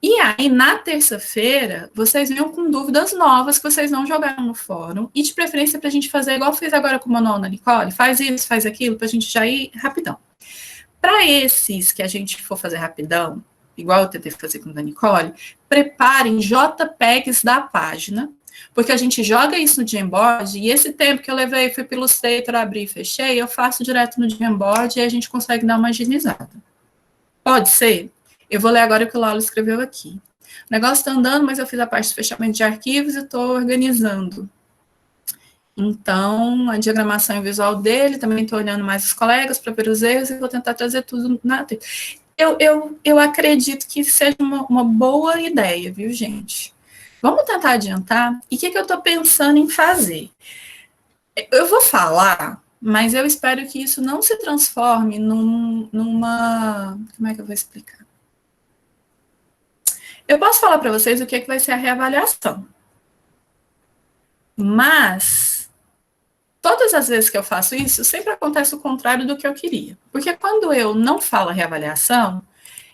E aí, na terça-feira, vocês venham com dúvidas novas que vocês não jogaram no fórum, e de preferência para a gente fazer igual fez agora com o manual da Nicole, faz isso, faz aquilo, para a gente já ir rapidão. Para esses que a gente for fazer rapidão, igual eu tentei fazer com a Nicole, preparem JPEGs da página, porque a gente joga isso no Jamboard, e esse tempo que eu levei, fui pelo Illustrator, abri e fechei, eu faço direto no Jamboard e a gente consegue dar uma agilizada. Pode ser? Eu vou ler agora o que o Laulo escreveu aqui. O negócio está andando, mas eu fiz a parte de fechamento de arquivos e estou organizando. Então, a diagramação e o visual dele, também estou olhando mais os colegas para ver os erros e vou tentar trazer tudo na... eu acredito que seja uma boa ideia, viu, gente? Vamos tentar adiantar. E o que eu estou pensando em fazer? Eu vou falar, mas eu espero que isso não se transforme numa... Como é que eu vou explicar? Eu posso falar para vocês o que vai ser a reavaliação. Mas, todas as vezes que eu faço isso, sempre acontece o contrário do que eu queria. Porque quando eu não falo a reavaliação,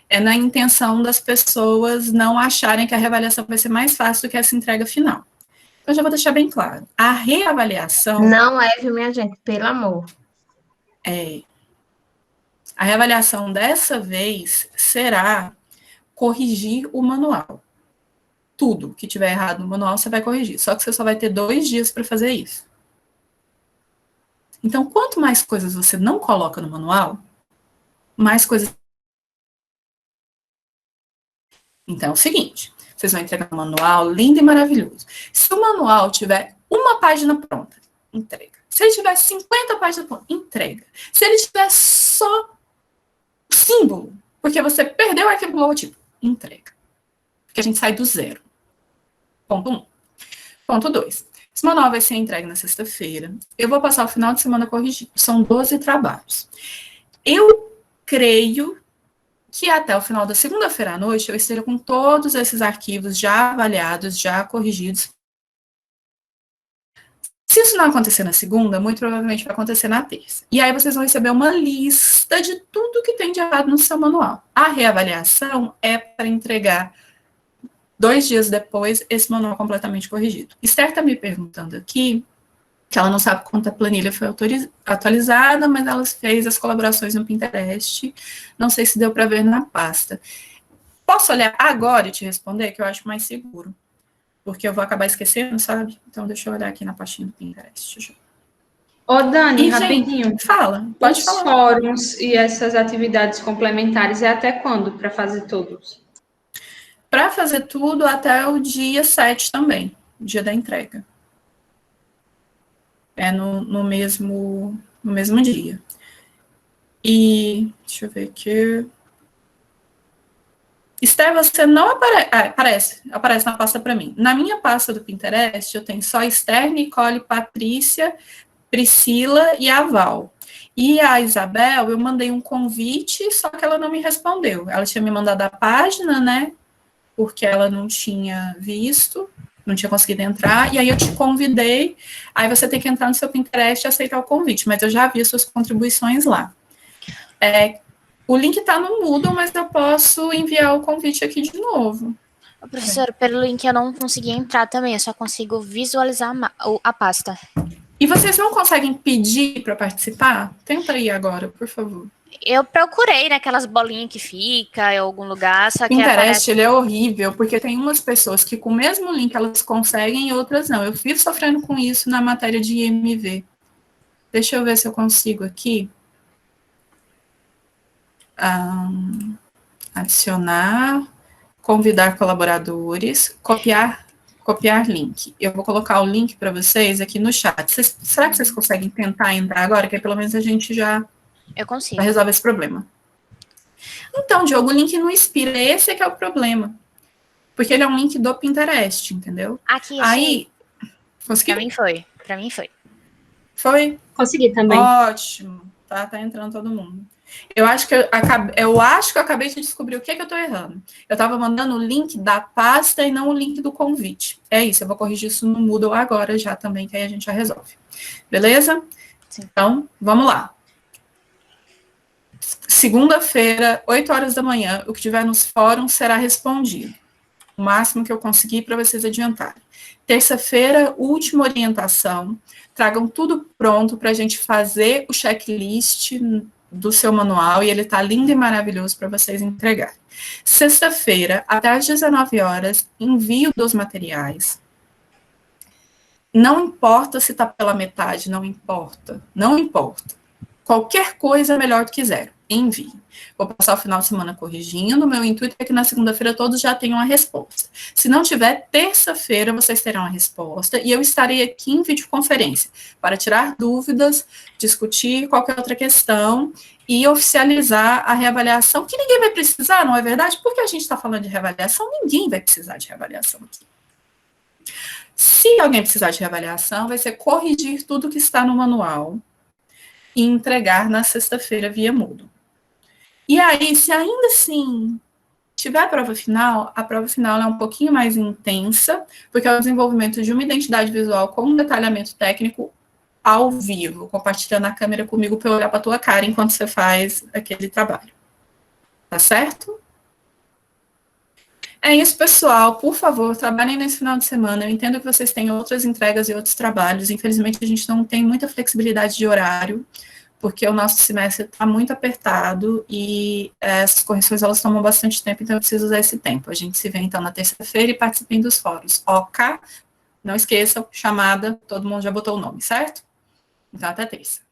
é na intenção das pessoas não acharem que a reavaliação vai ser mais fácil do que essa entrega final. Então, já vou deixar bem claro. A reavaliação... Não é, viu, minha gente? Pelo amor. A reavaliação dessa vez será corrigir o manual. Tudo que tiver errado no manual, você vai corrigir. Só que você só vai ter 2 dias para fazer isso. Então, quanto mais coisas você não coloca no manual, mais coisas... Então, é o seguinte, vocês vão entregar um manual lindo e maravilhoso. Se o manual tiver uma página pronta, entrega. Se ele tiver 50 páginas prontas, entrega. Se ele tiver só símbolo, porque você perdeu o arquivo do logotipo, entrega. Porque a gente sai do zero. Ponto 1. Ponto 2. Esse manual vai ser entregue na sexta-feira. Eu vou passar o final de semana corrigindo. São 12 trabalhos. Eu creio que até o final da segunda-feira à noite eu esteja com todos esses arquivos já avaliados, já corrigidos. Se isso não acontecer na segunda, muito provavelmente vai acontecer na terça. E aí vocês vão receber uma lista de tudo que tem de errado no seu manual. A reavaliação é para entregar 2 dias depois esse manual completamente corrigido. Esther está me perguntando aqui que ela não sabe quanto a planilha foi atualizada, mas ela fez as colaborações no Pinterest. Não sei se deu para ver na pasta. Posso olhar agora e te responder, que eu acho mais seguro. Porque eu vou acabar esquecendo, sabe? Então, deixa eu olhar aqui na pastinha do Pinterest. Ô, Dani, E, rapidinho. gente, fala, pode Os falar. fóruns e essas atividades complementares é até quando para fazer todos? Para fazer tudo até o dia 7 também, dia da entrega. É no mesmo dia. E, deixa eu ver aqui. Esther, você não aparece na pasta para mim. Na minha pasta do Pinterest, eu tenho só Esther, Nicole, Patrícia, Priscila e a Val. E a Isabel, eu mandei um convite, só que ela não me respondeu. Ela tinha me mandado a página, né? Porque ela não tinha visto, não tinha conseguido entrar, e aí eu te convidei, aí você tem que entrar no seu Pinterest e aceitar o convite, mas eu já vi as suas contribuições lá. O link está no Moodle, mas eu posso enviar o convite aqui de novo. Professor, pelo link eu não consegui entrar também, eu só consigo visualizar a pasta. E vocês não conseguem pedir para participar? Tenta aí agora, por favor. Eu procurei naquelas bolinhas que fica em algum lugar, só que Pinterest, aparece... ele é horrível, porque tem umas pessoas que com o mesmo link elas conseguem e outras não. Eu vivo sofrendo com isso na matéria de IMV. Deixa eu ver se eu consigo aqui. Adicionar, convidar colaboradores, copiar link. Eu vou colocar o link para vocês aqui no chat. Será que vocês conseguem tentar entrar agora? Que aí pelo menos a gente já... Eu consigo. Resolve esse problema. Então, Diogo, o link não expira. Esse é que é o problema. Porque ele é um link do Pinterest, entendeu? Aqui, aí, consegui? Pra mim foi. Foi? Consegui também. Ótimo. Tá entrando todo mundo. Eu acho que eu acabei de descobrir o que eu tô errando. Eu tava mandando o link da pasta e não o link do convite. É isso, eu vou corrigir isso no Moodle agora já também, que aí a gente já resolve. Beleza? Sim. Então, vamos lá. Segunda-feira, 8 horas da manhã, o que tiver nos fóruns será respondido. O máximo que eu conseguir para vocês adiantarem. Terça-feira, última orientação. Tragam tudo pronto para a gente fazer o checklist do seu manual e ele está lindo e maravilhoso para vocês entregarem. Sexta-feira, até às 19 horas, envio dos materiais. Não importa se está pela metade, não importa. Não importa. Qualquer coisa é melhor do que zero. enviem. Vou passar o final de semana corrigindo. Meu intuito é que na segunda-feira todos já tenham a resposta. Se não tiver, terça-feira vocês terão a resposta e eu estarei aqui em videoconferência para tirar dúvidas, discutir qualquer outra questão e oficializar a reavaliação, que ninguém vai precisar, não é verdade? Porque a gente está falando de reavaliação, ninguém vai precisar de reavaliação aqui. Se alguém precisar de reavaliação, vai ser corrigir tudo que está no manual e entregar na sexta-feira via Moodle. E aí, se ainda assim tiver a prova final é um pouquinho mais intensa, porque é o desenvolvimento de uma identidade visual com um detalhamento técnico ao vivo, compartilhando a câmera comigo para eu olhar para a tua cara enquanto você faz aquele trabalho. Tá certo? É isso, pessoal. Por favor, trabalhem nesse final de semana. Eu entendo que vocês têm outras entregas e outros trabalhos. Infelizmente, a gente não tem muita flexibilidade de horário, porque o nosso semestre está muito apertado e essas correções elas tomam bastante tempo, então eu preciso usar esse tempo. A gente se vê então na terça-feira e participem dos fóruns. OK? Não esqueçam, chamada, todo mundo já botou o nome, certo? Então até terça.